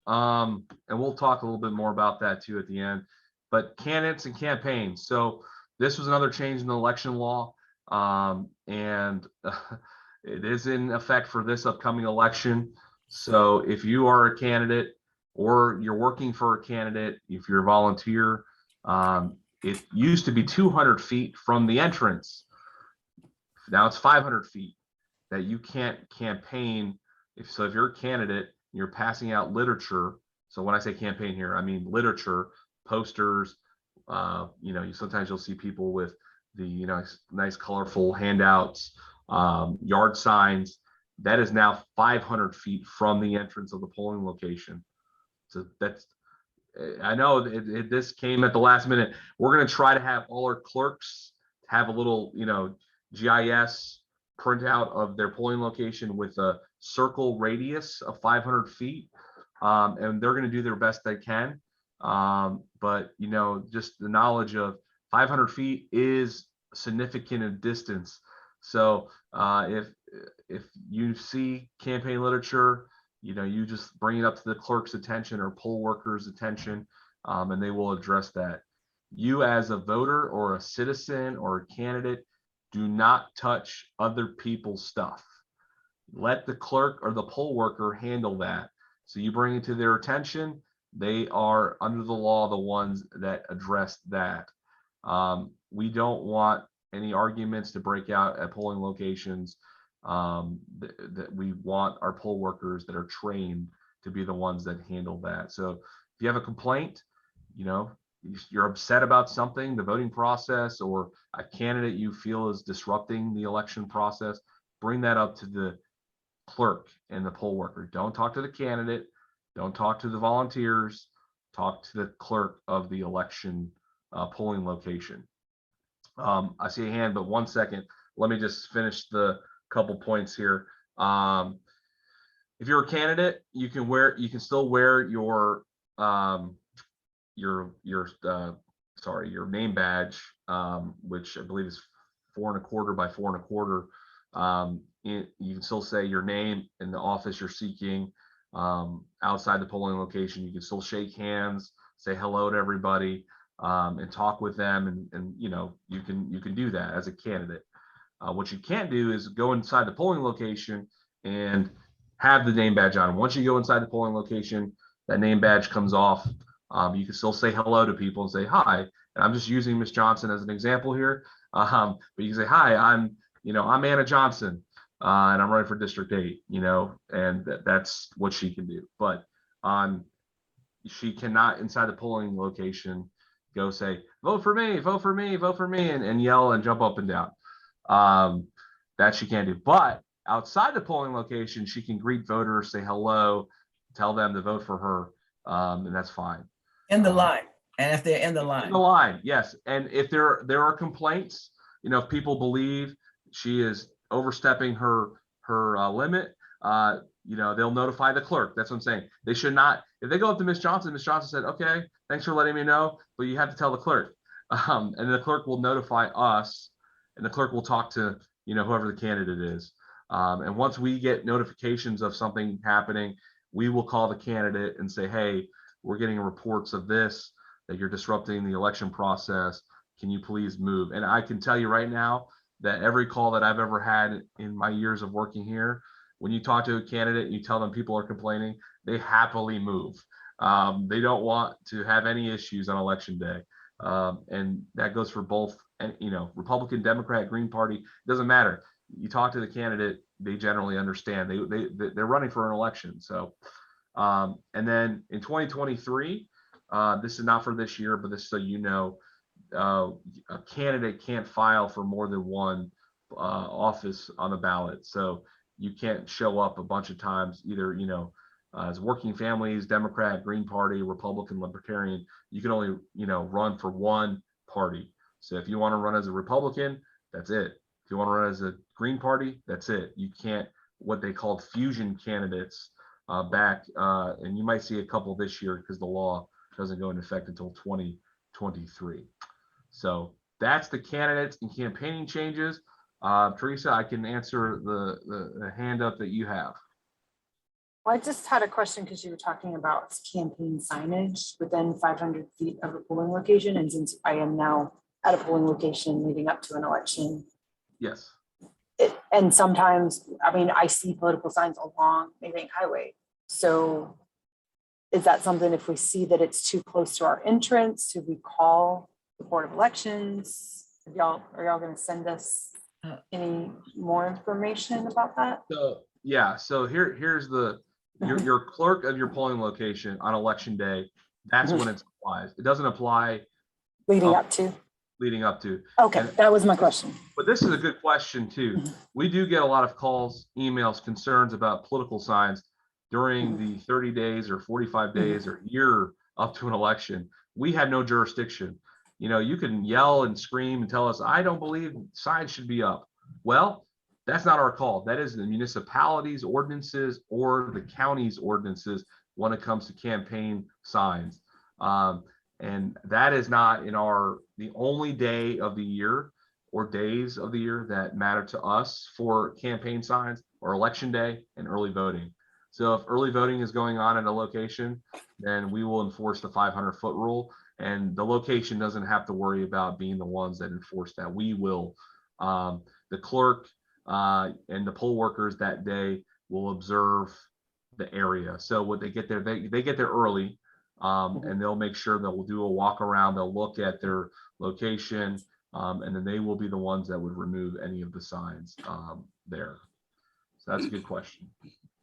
And we'll talk a little bit more about that too at the end, but candidates and campaigns. So this was another change in the election law. And it is in effect for this upcoming election. So if you are a candidate or you're working for a candidate, if you're a volunteer, it used to be 200 feet from the entrance. Now it's 500 feet that you can't campaign. If you're a candidate, you're passing out literature. So when I say campaign here, I mean literature, posters. Sometimes you'll see people with the nice colorful handouts, yard signs. That is now 500 feet from the entrance of the polling location. So I know this came at the last minute. We're going to try to have all our clerks have a little, GIS printout of their polling location with a circle radius of 500 feet. And they're going to do their best they can. But just the knowledge of 500 feet is significant in distance. So if you see campaign literature, you just bring it up to the clerk's attention or poll workers' attention, and they will address that. You as a voter or a citizen or a candidate, do not touch other people's stuff. Let the clerk or the poll worker handle that. So you bring it to their attention. They are under the law the ones that address that. We don't want any arguments to break out at polling locations. That we want our poll workers that are trained to be the ones that handle that. So if you have a complaint, you're upset about something, the voting process, or a candidate you feel is disrupting the election process, bring that up to the clerk and the poll worker. Don't talk to the candidate. Don't talk to the volunteers. Talk to the clerk of the election polling location. I see a hand, but 1 second. Let me just finish the couple points here. If you're a candidate, you can still wear your name badge, which I believe is 4¼ by 4¼ you can still say your name and the office you're seeking. Outside the polling location, you can still shake hands, say hello to everybody, and talk with them, and you can do that as a candidate. What you can't do is go inside the polling location and have the name badge on. Once you go inside the polling location, that name badge comes off. You can still say hello to people and say hi. And I'm just using Miss Johnson as an example here. But you can say, hi, I'm Anna Johnson, and I'm running for District 8, and that's what she can do. But she cannot, inside the polling location, go say, vote for me, vote for me, vote for me, and yell and jump up and down. That she can't do. But outside the polling location, she can greet voters, say hello, tell them to vote for her, and that's fine. In the line. And if they're in the line. In the line, yes. And if there are complaints, if people believe she is overstepping her limit, they'll notify the clerk. That's what I'm saying. They should not, if they go up to Miss Johnson said, okay, thanks for letting me know, but you have to tell the clerk. And the clerk will notify us, and the clerk will talk to, whoever the candidate is. And once we get notifications of something happening, we will call the candidate and say, hey, we're getting reports of this, that you're disrupting the election process. Can you please move? And I can tell you right now that every call that I've ever had in my years of working here, when you talk to a candidate and you tell them people are complaining, they happily move. They don't want to have any issues on election day. And that goes for both, Republican, Democrat, Green Party, it doesn't matter. You talk to the candidate, they generally understand. They're running for an election. So, and then in 2023, this is not for this year, but this, so a candidate can't file for more than one office on the ballot. So you can't show up a bunch of times, either, as working families, Democrat, Green Party, Republican, Libertarian. You can only, run for one party. So if you want to run as a Republican, that's it. If you want to run as a Green Party, that's it. You can't, what they called fusion candidates back, and you might see a couple this year because the law doesn't go into effect until 2023. So that's the candidates and campaigning changes. Teresa, I can answer the hand up that you have. Well, I just had a question because you were talking about campaign signage within 500 feet of a polling location. And since I am now at a polling location leading up to an election. Yes. And sometimes, I see political signs along Maybank Highway. So is that something, if we see that it's too close to our entrance, should we call the Board of Elections? Are y'all going to send us any more information about that? So yeah, so here's the your clerk of your polling location on election day, that's when it applies. It doesn't apply Leading up to. leading up to. Okay, And- that was my question. But this is a good question too. We do get a lot of calls, emails, concerns about political signs during the 30 days or 45 days or year up to an election. We have no jurisdiction. You know, you can yell and scream and tell us, I don't believe signs should be up. Well, that's not our call. That is the municipality's ordinances or the county's ordinances when it comes to campaign signs. And that is not the only day of the year or days of the year that matter to us for campaign signs or election day and early voting. So if early voting is going on at a location, then we will enforce the 500-foot rule, and the location doesn't have to worry about being the ones that enforce that. We will. The clerk and the poll workers that day will observe the area. So when they get there, they get there early, and they'll make sure that we'll do a walk around. They'll look at their location, and then they will be the ones that would remove any of the signs there. So that's a good question.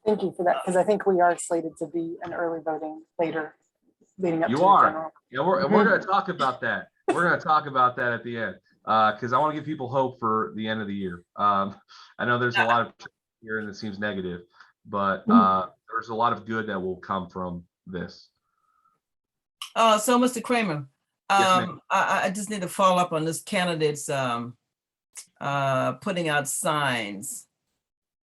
Thank you for that, because I think we are slated to be an early voting later, leading up to You the are. general. Yeah, we're going to talk about that. We're going to talk about that at the end, because I want to give people hope for the end of the year. I know there's a lot of here and it seems negative, but there's a lot of good that will come from this. So Mr. Kramer, Yes, ma'am. I just need to follow up on this candidate's putting out signs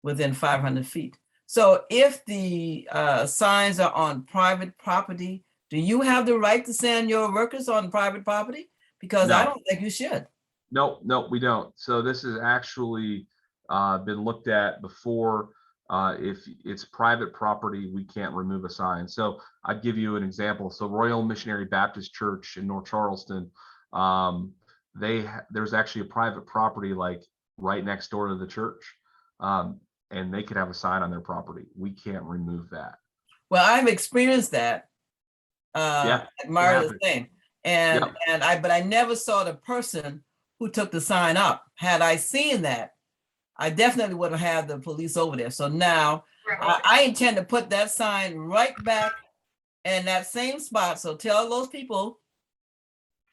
within 500 feet. So if the signs are on private property, do you have the right to send your workers on private property? Because I No. don't think you should. No, we don't. So this has actually been looked at before. If it's private property, we can't remove a sign. So I'd give you an example. So Royal Missionary Baptist Church in North Charleston, there's actually a private property like right next door to the church, and they could have a sign on their property. We can't remove that. Well, I've experienced that. Yeah, At Mara the same. But I never saw the person who took the sign up. Had I seen that, I definitely would have had the police over there. So now I intend to put that sign right back in that same spot. So tell those people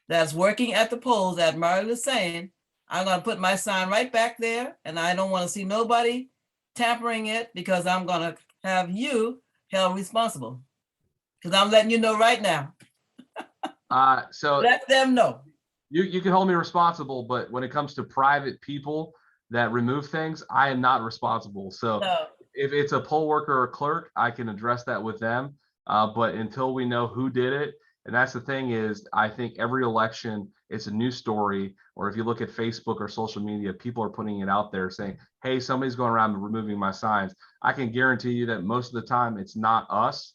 that's working at the polls that Marley was saying, I'm going to put my sign right back there, and I don't want to see nobody tampering it, because I'm going to have you held responsible. Because I'm letting you know right now. So Let them know. you can hold me responsible, but when it comes to private people that remove things, I am not responsible. So if it's a poll worker or clerk, I can address that with them. But until we know who did it, and that's the thing is, I think every election, it's a news story, or if you look at Facebook or social media, people are putting it out there saying, hey, somebody's going around removing my signs. I can guarantee you that most of the time it's not us.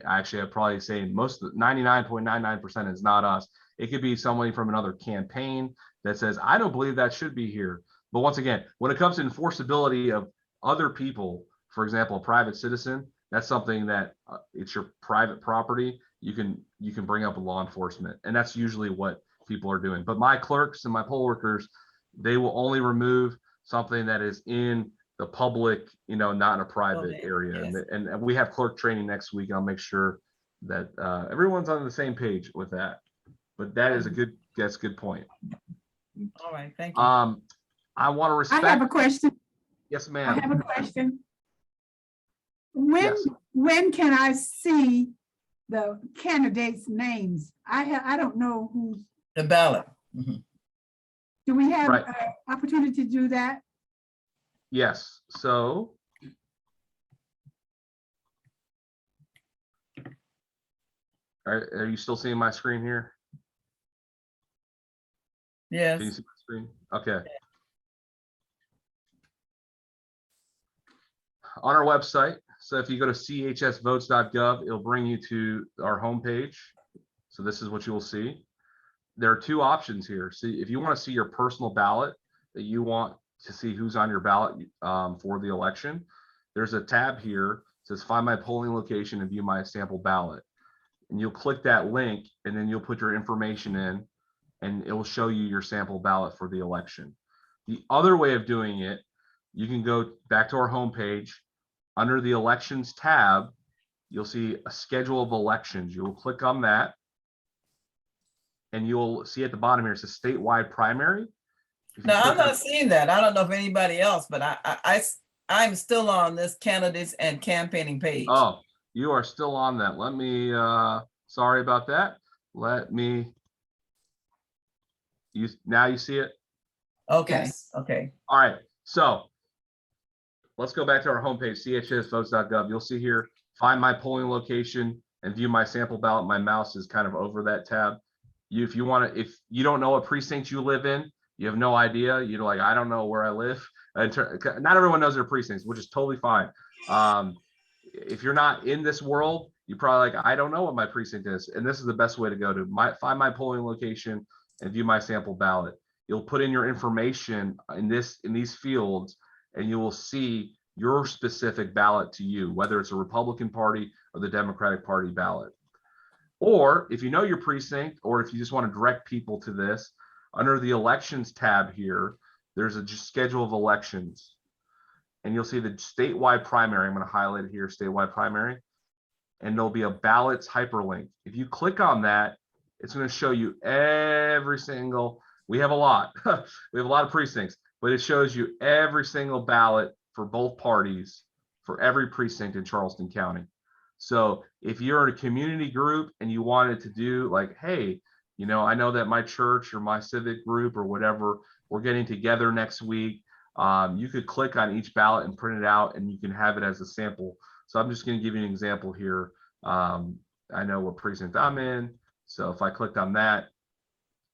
Actually, I'd probably say 99.99% is not us. It could be somebody from another campaign that says, I don't believe that should be here. But once again, when it comes to enforceability of other people, for example, a private citizen, that's something that it's your private property. You can bring up with law enforcement, and that's usually what people are doing. But my clerks and my poll workers, they will only remove something that is in the public, not in a private area. Yes. And we have clerk training next week. I'll make sure that everyone's on the same page with that. But that's a good point. All right, thank you. I want to respect. I have a question. Yes, I ma'am. have a question. Yes. When can I see the candidates' names? I don't know who's, The ballot. Mhm. do we have Right. opportunity to do that? Yes. So are you still seeing my screen here? Can you Yes. see my screen? Okay. On our website, so if you go to chsvotes.gov, it'll bring you to our homepage. So this is what you will see. There are two options here. See, if you want to see your personal ballot, that you want to see who's on your ballot for the election, there's a tab here that says find my polling location and view my sample ballot. And you'll click that link, and then you'll put your information in, and it will show you your sample ballot for the election. The other way of doing it, you can go back to our homepage. under the elections tab, you'll see a schedule of elections. You will click on that. And you'll see at the bottom here, it says statewide primary. If you Now, I'm click on- not seeing that. I don't know if anybody else, but I'm still on this candidates and campaigning page. Oh, you are still on that. Let me, sorry about that. Let me, now you see it? Okay, Yes. okay. All right, so let's go back to our homepage, chsvotes.gov. You'll see here, find my polling location and view my sample ballot. My mouse is kind of over that tab. If you want to, if you don't know what precinct you live in, you have no idea, you're like, I don't know where I live. Not everyone knows their precincts, which is totally fine. If you're not in this world, you're probably like, I don't know what my precinct is. And this is the best way to go to find my polling location and view my sample ballot. You'll put in your information in these fields, and you will see your specific ballot to you, whether it's a Republican Party or the Democratic Party ballot. Or if you know your precinct, or if you just want to direct people to this, under the elections tab here, there's a schedule of elections. And you'll see the statewide primary. I'm going to highlight it here, statewide primary. And there'll be a ballots hyperlink. If you click on that, it's going to show you every single, we have a lot. We have a lot of precincts, but it shows you every single ballot for both parties for every precinct in Charleston County. So if you're in a community group and you wanted to do like, hey, you know, I know that my church or my civic group or whatever, we're getting together next week. You could click on each ballot and print it out, and you can have it as a sample. So I'm just going to give you an example here. I know what precinct I'm in. So if I clicked on that,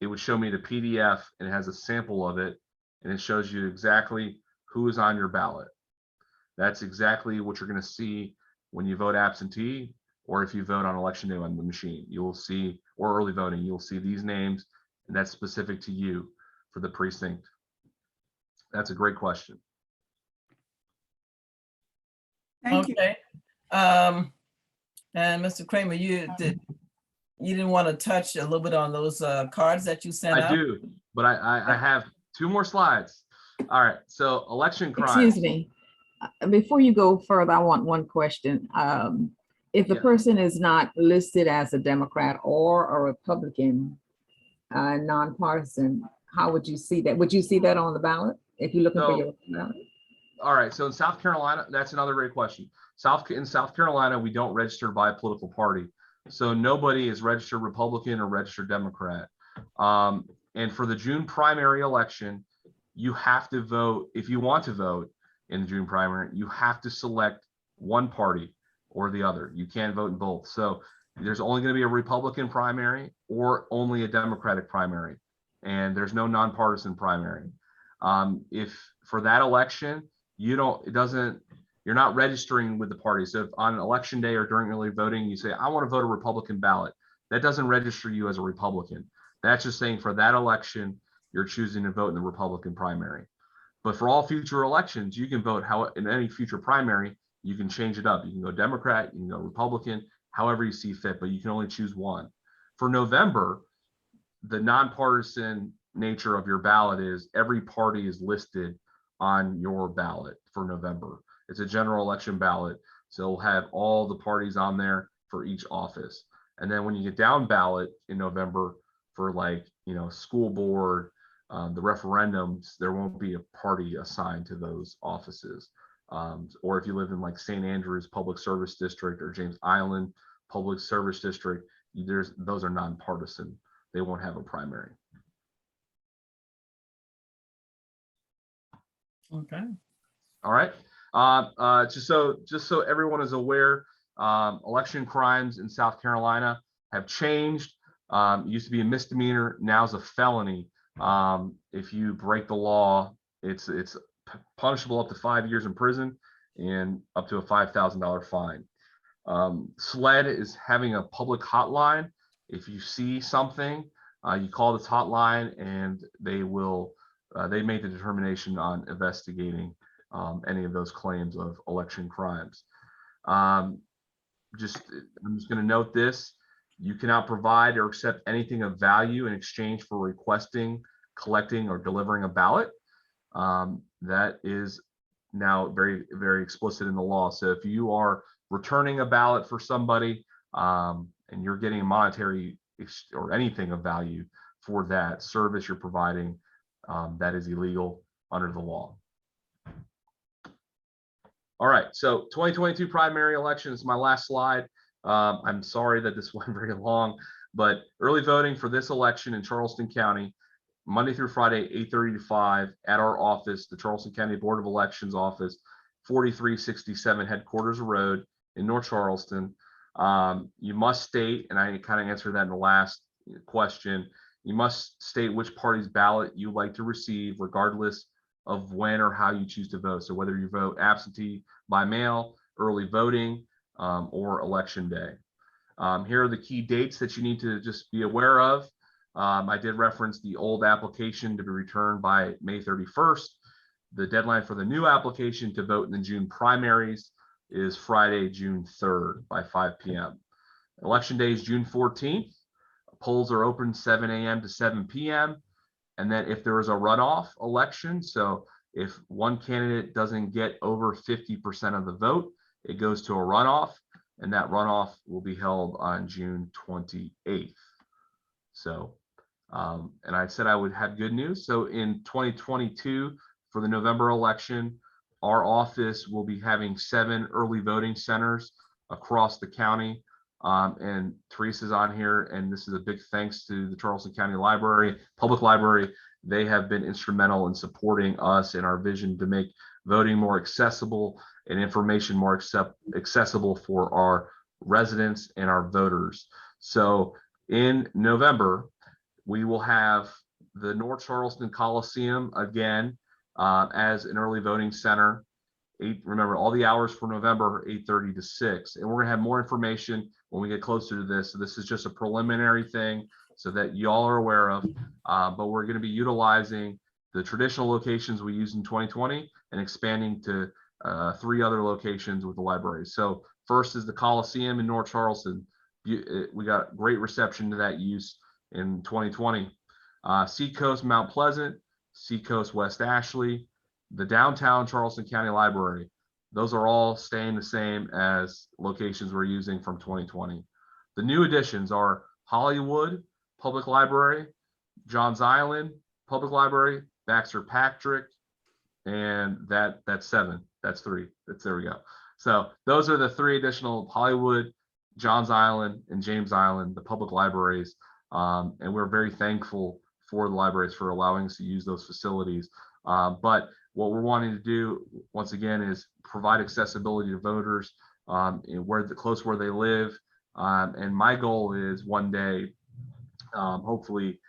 it would show me the PDF, and it has a sample of it, and it shows you exactly who is on your ballot. That's exactly what you're going to see when you vote absentee, or if you vote on election day on the machine. You will see, or early voting, you'll see these names, and that's specific to you for the precinct. That's a great question. Thank you. Okay. And Mr. Kramer, you didn't want to touch a little bit on those cards that you sent out? I do, but I have 2 more slides. All right, so election crimes. Excuse me, before you go further, I want one question. If the Yeah. person is not listed as a Democrat or a Republican, nonpartisan, how would you see that? Would you see that on the ballot if you're looking for your ballot? All right, so in South Carolina, that's another great question. In South Carolina, we don't register by a political party. So nobody is registered Republican or registered Democrat. And for the June primary election, you have to vote. If you want to vote in the June primary, you have to select one party or the other. You can't vote in both. So there's only going to be a Republican primary or only a Democratic primary. And there's no nonpartisan primary. If for that election, you're not registering with the party. So if on election day or during early voting, you say, I want to vote a Republican ballot, that doesn't register you as a Republican. That's just saying for that election, you're choosing to vote in the Republican primary. But for all future elections, you can vote in any future primary, you can change it up. You can go Democrat, you can go Republican, however you see fit, but you can only choose one. For November, the nonpartisan nature of your ballot is every party is listed on your ballot for November. It's a general election ballot. So it'll have all the parties on there for each office. And then when you get down ballot in November for school board, the referendums, there won't be a party assigned to those offices. Or if you live in like St. Andrews Public Service District or James Island Public Service District, those are nonpartisan. They won't have a primary. Okay. All right. Just so everyone is aware, election crimes in South Carolina have changed. It used to be a misdemeanor, now it's a felony. If you break the law, it's punishable up to 5 years in prison and up to a $5,000 fine. SLED is having a public hotline. If you see something, you call this hotline, and they make the determination on investigating any of those claims of election crimes. I'm just going to note this. You cannot provide or accept anything of value in exchange for requesting, collecting, or delivering a ballot. That is now very, very explicit in the law. So if you are returning a ballot for somebody and you're getting a monetary or anything of value for that service you're providing, that is illegal under the law. All right, so 2022 primary election is my last slide. I'm sorry that this went very long, but early voting for this election in Charleston County, Monday through Friday, 8:30 to 5 at our office, the Charleston County Board of Elections office, 4367 Headquarters Road in North Charleston. You must state, and I kind of answered that in the last question, you must state which party's ballot you like to receive, regardless of when or how you choose to vote. So whether you vote absentee, by mail, early voting, or election day. Here are the key dates that you need to just be aware of. I did reference the old application to be returned by May 31st. The deadline for the new application to vote in the June primaries is Friday, June 3rd by 5 p.m. Election day is June 14th. Polls are open 7 a.m. to 7 p.m. And then if there is a runoff election, so if one candidate doesn't get over 50% of the vote, it goes to a runoff, and that runoff will be held on June 28th. So, and I said I would have good news. So in 2022, for the November election, our office will be having 7 early voting centers across the county. And Teresa's on here, and this is a big thanks to the Charleston County Library, Public Library. They have been instrumental in supporting us in our vision to make voting more accessible and information more accessible for our residents and our voters. So in November, we will have the North Charleston Coliseum again as an early voting center. Remember, all the hours for November, 8:30 to 6. And we're going to have more information when we get closer to this. So this is just a preliminary thing so that y'all are aware of. But we're going to be utilizing the traditional locations we used in 2020 and expanding to 3 other locations with the library. So first is the Coliseum in North Charleston. We got great reception to that use in 2020. Seacoast Mount Pleasant, Seacoast West Ashley, the downtown Charleston County Library. Those are all staying the same as locations we're using from 2020. The new additions are Hollywood Public Library, Johns Island Public Library, Baxter Patrick, and that's 7. That's 3. There we go. So those are the 3 additional: Hollywood, Johns Island, and James Island, the public libraries. And we're very thankful for the libraries for allowing us to use those facilities. But what we're wanting to do, once again, is provide accessibility to voters close where they live. And my goal is one day, hopefully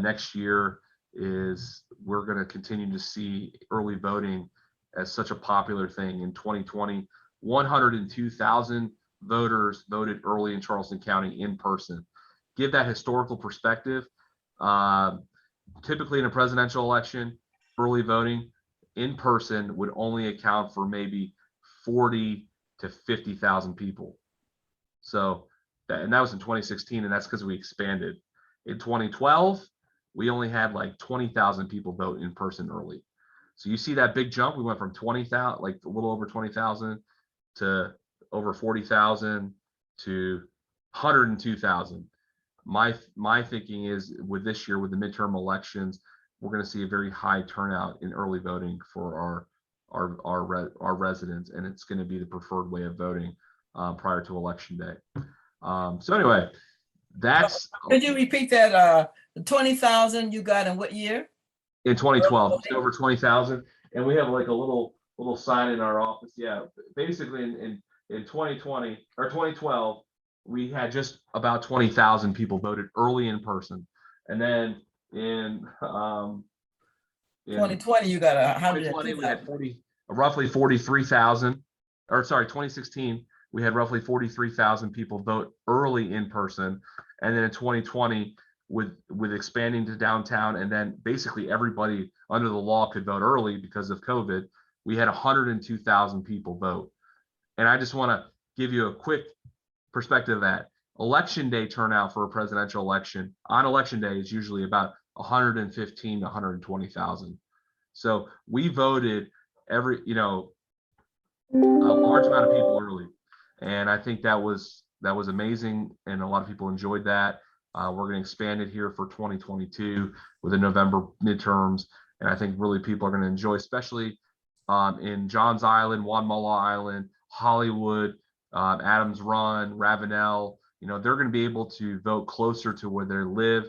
next year, is we're going to continue to see early voting as such a popular thing. In 2020, 102,000 voters voted early in Charleston County in person. Give that historical perspective. Typically in a presidential election, early voting in person would only account for maybe 40 to 50,000 people. So, and that was in 2016, and that's because we expanded. In 2012, we only had like 20,000 people vote in person early. So you see that big jump. We went from 20,000, like a little over 20,000, to over 40,000 to 102,000. My thinking is with this year, with the midterm elections, we're going to see a very high turnout in early voting for our residents, and it's going to be the preferred way of voting prior to election day. So anyway, that's. Could you repeat that? The 20,000 you got in what year? In 2012, it's over 20,000, and we have like a little sign in our office. Yeah, basically in 2020 or 2012, we had just about 20,000 people voted early in person, and then in 2020 you got 2020 we had roughly 43,000, or sorry, 2016 we had roughly 43,000 people vote early in person, and then in 2020 with expanding to downtown, and then basically everybody under the law could vote early because of COVID, we had 102,000 people vote. And I just want to give you a quick perspective of that. Election day turnout for a presidential election on election day is usually about 115 to 120,000. So we voted large amount of people early. And I think that was amazing, and a lot of people enjoyed that. We're going to expand it here for 2022 with the November midterms, and I think really people are going to enjoy, especially in Johns Island, Wanmala Island, Hollywood, Adams Run, Ravenel. You know, they're going to be able to vote closer to where they live,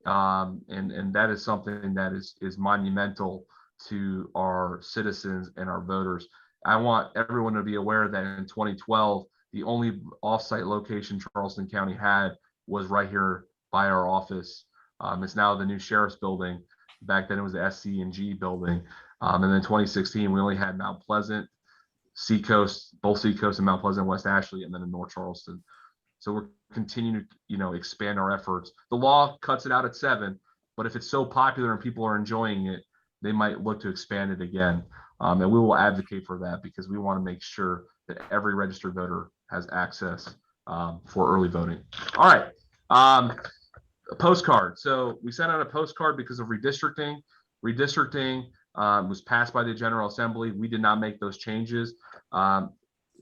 and that is something that is monumental to our citizens and our voters. I want everyone to be aware that in 2012, the only offsite location Charleston County had was right here by our office. It's now the new sheriff's building. Back then it was the SC&G building. And then 2016, we only had Mount Pleasant, Seacoast, both Seacoast and Mount Pleasant, West Ashley, and then in North Charleston. So we're continuing to, expand our efforts. The law cuts it out at 7, but if it's so popular and people are enjoying it, they might look to expand it again. And we will advocate for that because we want to make sure that every registered voter has access for early voting. All right. A postcard. So we sent out a postcard because of redistricting. Redistricting was passed by the General Assembly. We did not make those changes.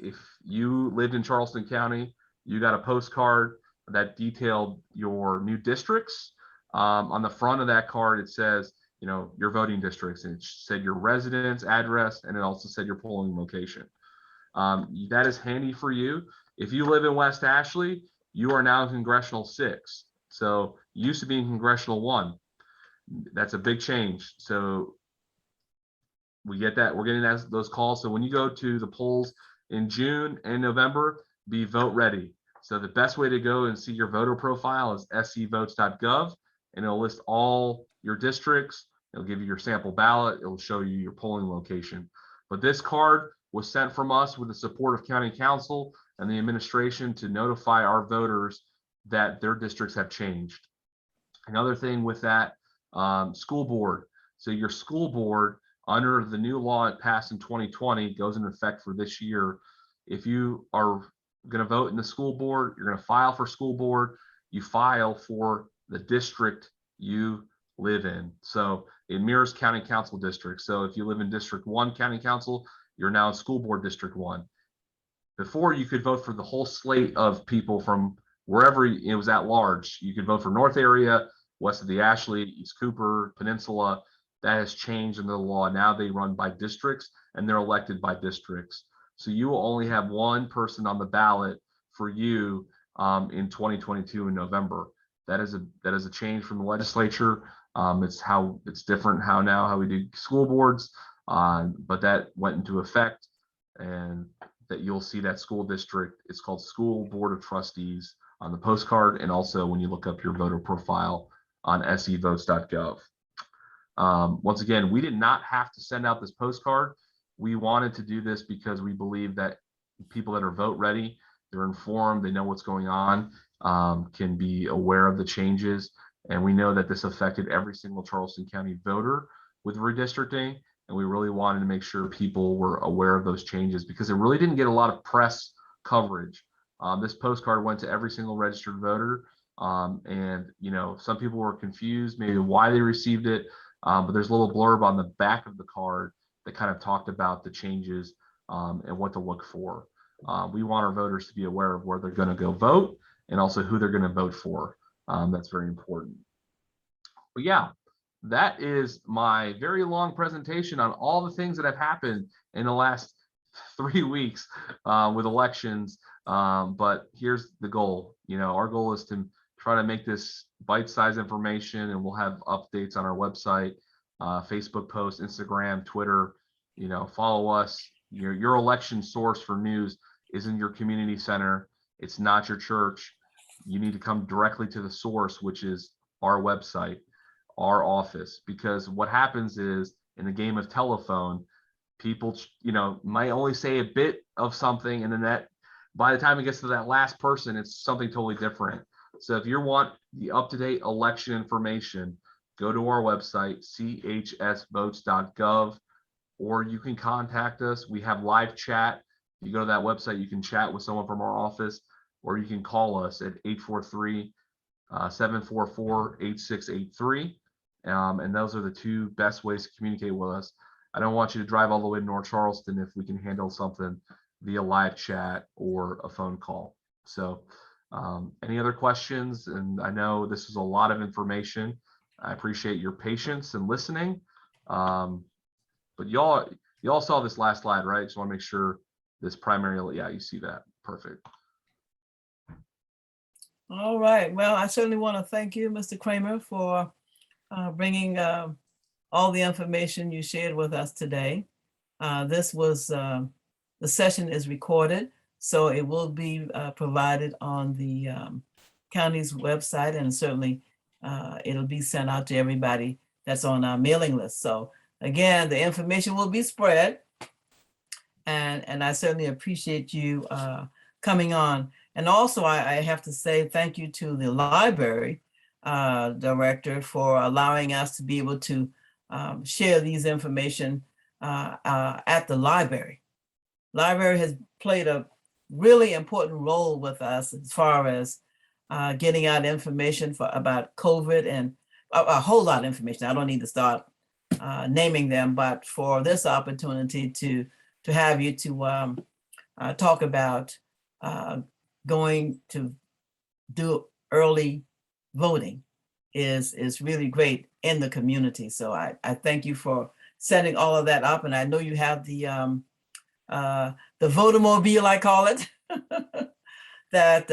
If you lived in Charleston County, you got a postcard that detailed your new districts. On the front of that card, it says, your voting districts, and it said your residence address, and it also said your polling location. That is handy for you. If you live in West Ashley, you are now in Congressional 6. So you used to be in Congressional 1. That's a big change. So we get that. We're getting those calls. So when you go to the polls in June and November, be vote ready. So the best way to go and see your voter profile is scvotes.gov, and it'll list all your districts. It'll give you your sample ballot. It'll show you your polling location. But this card was sent from us with the support of County Council and the administration to notify our voters that their districts have changed. Another thing with that, school board. So your school board, under the new law it passed in 2020, goes into effect for this year. If you are going to vote in the school board, you're going to file for school board, you file for the district you live in. So it mirrors county council districts. So if you live in District 1 County Council, you're now in School Board District 1. Before, you could vote for the whole slate of people from wherever it was at large. You could vote for North area, west of the Ashley, East Cooper, Peninsula. That has changed in the law. Now they run by districts and they're elected by districts. So you will only have one person on the ballot for you in 2022 in November. That is a change from the legislature. It's different how we do school boards, but that went into effect, and that you'll see that school district. It's called School Board of Trustees on the postcard, and also when you look up your voter profile on scvotes.gov. Once again, we did not have to send out this postcard. We wanted to do this because we believe that people that are vote ready, they're informed, they know what's going on, can be aware of the changes. And we know that this affected every single Charleston County voter with redistricting. And we really wanted to make sure people were aware of those changes because it really didn't get a lot of press coverage. This postcard went to every single registered voter. And, some people were confused maybe why they received it. But there's a little blurb on the back of the card that kind of talked about the changes and what to look for. We want our voters to be aware of where they're going to go vote and also who they're going to vote for. That's very important. But yeah, that is my very long presentation on all the things that have happened in the last 3 weeks with elections. But here's the goal. Our goal is to try to make this bite-sized information, and we'll have updates on our website, Facebook posts, Instagram, Twitter. Follow us. Your election source for news is in your community center. It's not your church. You need to come directly to the source, which is our website, our office, because what happens is in the game of telephone, people, might only say a bit of something, and then that by the time it gets to that last person, it's something totally different. So if you want the up-to-date election information, go to our website, chsvotes.gov, or you can contact us. We have live chat. You go to that website, you can chat with someone from our office, or you can call us at 843-744-8683. And those are the two best ways to communicate with us. I don't want you to drive all the way to North Charleston if we can handle something via live chat or a phone call. So any other questions? And I know this is a lot of information. I appreciate your patience and listening. But y'all saw this last slide, right? Just want to make sure this primary, yeah, you see that. Perfect. All right. Well, I certainly want to thank you, Mr. Kramer, for bringing all the information you shared with us today. This was, the session is recorded, so it will be provided on the county's website, and certainly it'll be sent out to everybody that's on our mailing list. So again, the information will be spread, and I certainly appreciate you coming on. And also, I have to say thank you to the library director for allowing us to be able to share these information at the library. Library has played a really important role with us as far as getting out information about COVID, and a whole lot of information. I don't need to start naming them, but for this opportunity to have you to talk about going to do early voting is really great in the community. So I thank you for setting all of that up, and I know you have the voter-mobile, I call it. That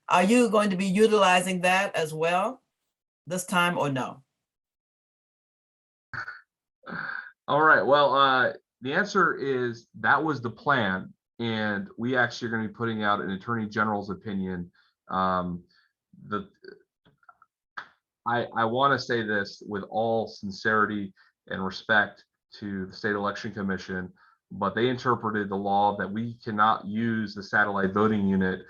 are you going to be utilizing that as well this time, or no? All right. Well, the answer is that was the plan, and we actually are going to be putting out an attorney general's opinion. I want to say this with all sincerity and respect to the state election commission, but they interpreted the law that we cannot use the satellite voting unit,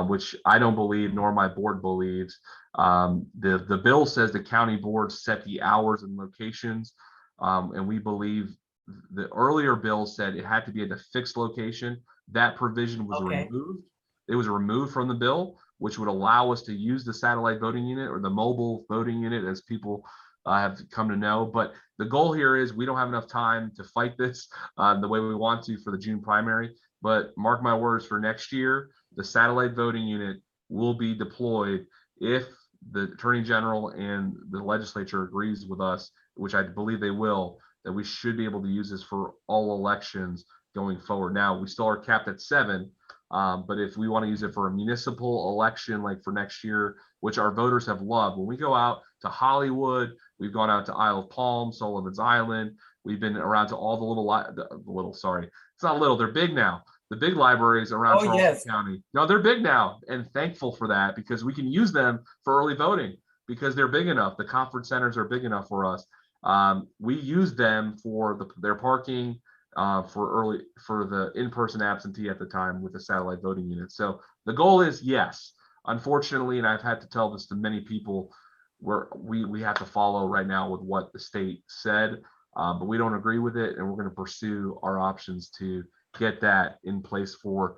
which I don't believe, nor my board believes. The bill says the county boards set the hours and locations, and we believe the earlier bill said it had to be at a fixed location. That provision was removed. It was removed from the bill, which would allow us to use the satellite voting unit, or the mobile voting unit, as people have come to know. But the goal here is we don't have enough time to fight this the way we want to for the June primary. But mark my words, for next year, the satellite voting unit will be deployed if the Attorney General and the legislature agrees with us, which I believe they will, that we should be able to use this for all elections going forward. Now, we still are capped at 7, but if we want to use it for a municipal election, like for next year, which our voters have loved, when we go out to Hollywood, we've gone out to Isle of Palm, Sullivan's Island, we've been around to all it's not little, they're big now. The big libraries around Charleston County. No, they're big now, and thankful for that, because we can use them for early voting because they're big enough. The conference centers are big enough for us. We use them for their parking, for the in-person absentee at the time with the satellite voting unit. So the goal is, yes, unfortunately, and I've had to tell this to many people, we have to follow right now with what the state said, but we don't agree with it, and we're going to pursue our options to get that in place for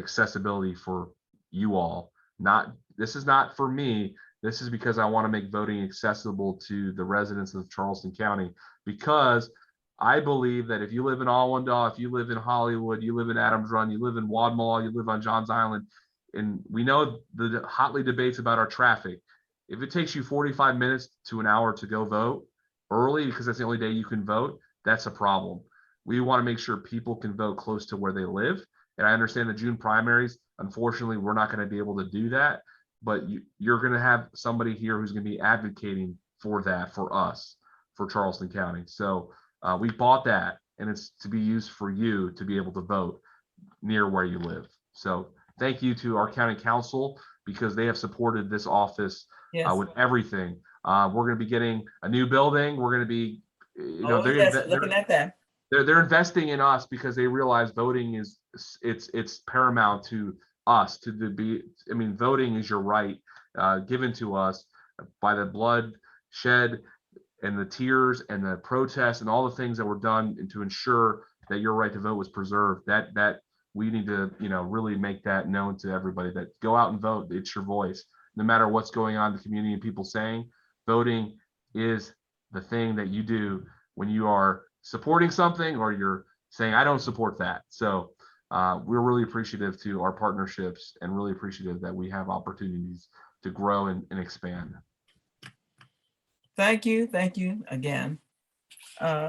accessibility for you all. This is not for me. This is because I want to make voting accessible to the residents of Charleston County, because I believe that if you live in Allendale, if you live in Hollywood, you live in Adams Run, you live in Wadmalaw, you live on Johns Island, and we know the hotly debates about our traffic. If it takes you 45 minutes to an hour to go vote early, because that's the only day you can vote, that's a problem. We want to make sure people can vote close to where they live. And I understand the June primaries, unfortunately, we're not going to be able to do that, but you're going to have somebody here who's going to be advocating for that, for us, for Charleston County. So we bought that, and it's to be used for you to be able to vote near where you live. So thank you to our county council, because they have supported this office with everything. We're going to be getting a new building. We're going to be, looking at that. They're investing in us because they realize voting is it's paramount to us. Voting is your right given to us by the blood shed and the tears and the protests and all the things that were done, and to ensure that your right to vote was preserved. That we need to really make that known to everybody, that go out and vote. It's your voice, no matter what's going on in the community and people saying. Voting is the thing that you do when you are supporting something or you're saying, I don't support that. So we're really appreciative to our partnerships and really appreciative that we have opportunities to grow and expand. Thank you again.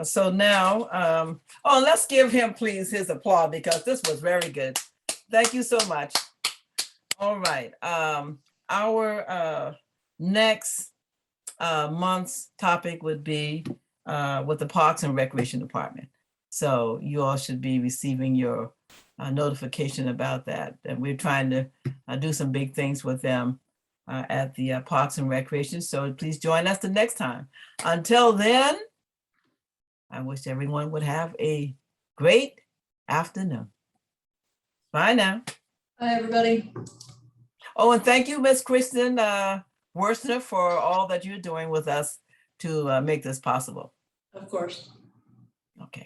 So now, let's give him please his applause because this was very good. Thank you so much. All right, our next month's topic would be with the Parks and Recreation Department. So you all should be receiving your notification about that. And we're trying to do some big things with them at the Parks and Recreation. So please join us the next time. Until then, I wish everyone would have a great afternoon. Bye now. Hi, everybody. Oh, and thank you, Miss Kristen Worstner, for all that you're doing with us to make this possible. Of course. Okay.